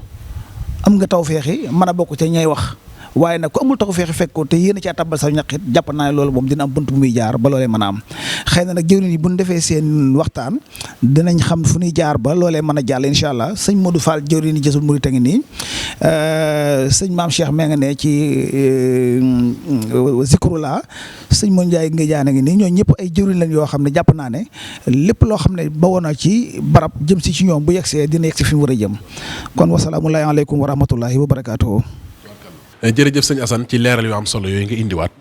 am nga tawféexi mën a bokk ca ñay wax waaye nag ku amul tawféexi fekk ko te yéen a caa tabbal sa ñaqit jàpp naa ne loolu moom dina am bunt bu muy jaar ba loolee mën a am xëy na nag jëwriñ yi bu ñu defee seen waxtaan dinañ xam fu ñuy jaar ba loolee mën a jàll incha allah sëñ Modou Fall jëwriñ yi Jazbul Murid a ngi nii sëñ Maam Cheikh mee nga ne ci Zikrullah sëñ Modou Ndiaye nga jaan a ngi nii ñoo ñëpp ay jëwriñ lañ yoo xam ne jàpp naa ne lépp loo xam ne bawoon na ci barab jëm si ci ñoom bu yegsee dina yegsi fi mu war a jëm kon wasalaamu aleykum wa rahmatullahi wa barakaatuhu. jërëjëf sëñ Assane ci leeral yu am solo yooyu nga indiwaat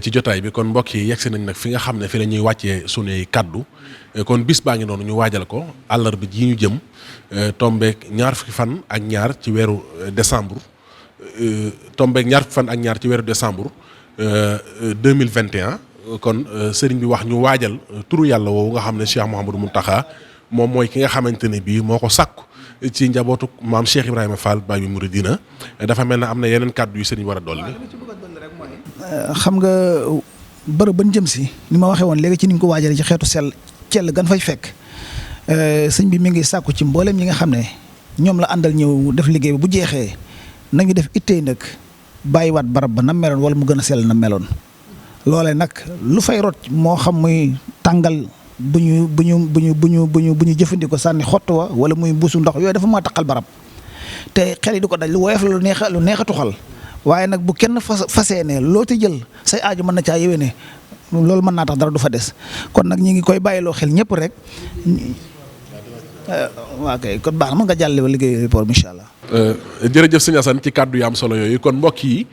ci jotaay bi kon mbokk yi yegsi nañ nag fi nga xam ne fi la ñuy wàccee sunuy kaddu kon bis baa ngi noonu ñu waajal ko àllarba ji ñu jëm tombeek ñaar fukki fan ak ñaar ci weeru décembre tombeek ñaar fukki fan ak ñaar ci weeru décembre 2021 kon sëriñ bi wax ñu waajal turu yàlla woowu nga xam ne Cheikh Mouhamadou Mountakha moom mooy ki nga xamante ne bii moo ko sàkku ci njabootu maam Cheikh Ibrahima Fall Babi Mouridina dafa mel ne am na yeneen kàddu yu sëriñ war a dolli. xam nga bërëb ban jëm si ni ma waxee woon léegi ci ni ñu ko waajalee ci xeetu cell gan fay fekk sëñ bi mi ngi sàkku ci mboolem ñi nga xam ne ñoom la àndal ñëw def liggéey bi bu jeexee nañu def ittey nag bàyyiwaat barab ba na meloon wala mu gën a sell na meloon. loolee nag lu fay rot moo xam muy tàngal. bu ñu jëfandikoo sànni xott wa wala muy buusu ndox yooyu dafa maa taqal barab te xel yi du ko daj lu woyof la lu neex a tuxal waaye nag bu kenn fasee ne loo ci jël say aaju mën na caa yéwee ne loolu mën naa tax dara du fa des kon nag ñi ngi koy bàyyiloo xel ñëpp rek waa kay kon baax na mën nga jàlle ba liggéey report incha allah. jërëjëf sëñ Assane ci kàddu yu am solo yooyu kon mbokk yi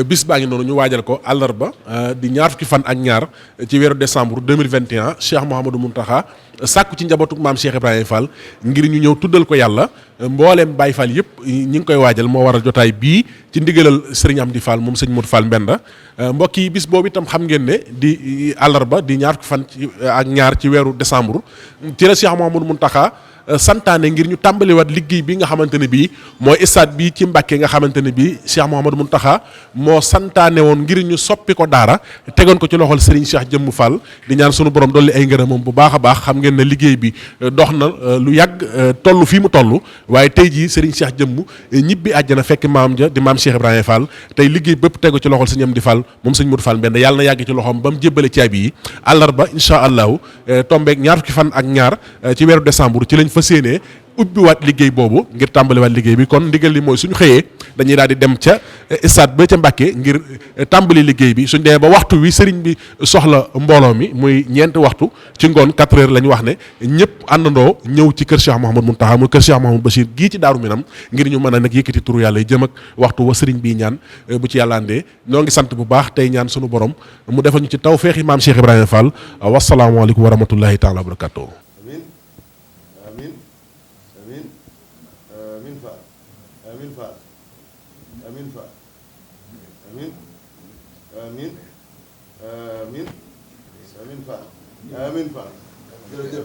bis baa ngi noonu ñu waajal ko àllarba di ñaar fukki fan ak ñaar ci weeru décembre 2021 Cheikh Mouhamadou Mountakha sàkku ci njabootu maam Cheikh Ibrahima Fall ngir ñu ñëw tuddal ko yàlla mbooleem Baye Fall yëpp ñi ngi koy waajal moo waral jotaay bii ci ndigalal Serigne Amdi Fall moom sëñ Modou Fall Mbenda mbokk yi bis boobu itam xam ngeen ne di àllarba di ñaar fukki fan ak ñaar ci weeru décembre ci la Cheikh Mouhamadou Mountakha santaane ngir ñu tàmbaliwaat liggéey bi nga xamante ne bii mooy stade bi ci Mbàkke nga xamante ne bii Cheikh Mouhamadou Mountakha moo santaane woon ngir ñu soppi ko daara tegoon ko ci loxol Serigne Cheikh Jëmm Fall di ñaan sunu borom dolli ay ngërëmam bu baax a baax xam ngeen ne liggéey bi dox na lu yàgg toll fii mu toll waaye tey jii Serigne Cheikh Jëmm ñibbi àjjana fekk maam ja di maam Cheikh Ibrahima Fall tey liggéey bépp tegu ci loxol Serigne Amdi Fall moom Serigne Modou Fall Mbenda yàlla na yàgg ci loxoom ba mu jébbale caabi yi àllarba incha allahu tombeek ñaar fukki fan ak ñaar ci weeru décembre ci lañ fas yéenee ubbiwaat liggéey boobu ngir tàmbaliwaat liggéey bi kon ndigal li mooy suñu xëyee dañuy daal di dem ca stade ba ca Mbàkke ngir tàmbali liggéey bi suñ demee ba waxtu wi sëriñ bi soxla mbooloo mi muy ñeenti waxtu ci ngoon 4 heures la ñu wax ne ñëpp àndandoo ñëw ci kër Cheikh Mouhamadou Mountakha muy kër Cheikh Mouhamadou Bachir gii ci Daaru Minam ngir ñu mën a nag yëkkati turu yàlla yi jëm ak waxtu wa sëriñ bii ñaan bu ci yàlla andee ñoo ngi sant bu baax tey ñaan suñu borom mu defal ñu ci tawfeexi maam Cheikh Ibrahima Fall wasalaamualeykum wa rahmatullahi taala wa barakatuh. Amin Fall jërëjëf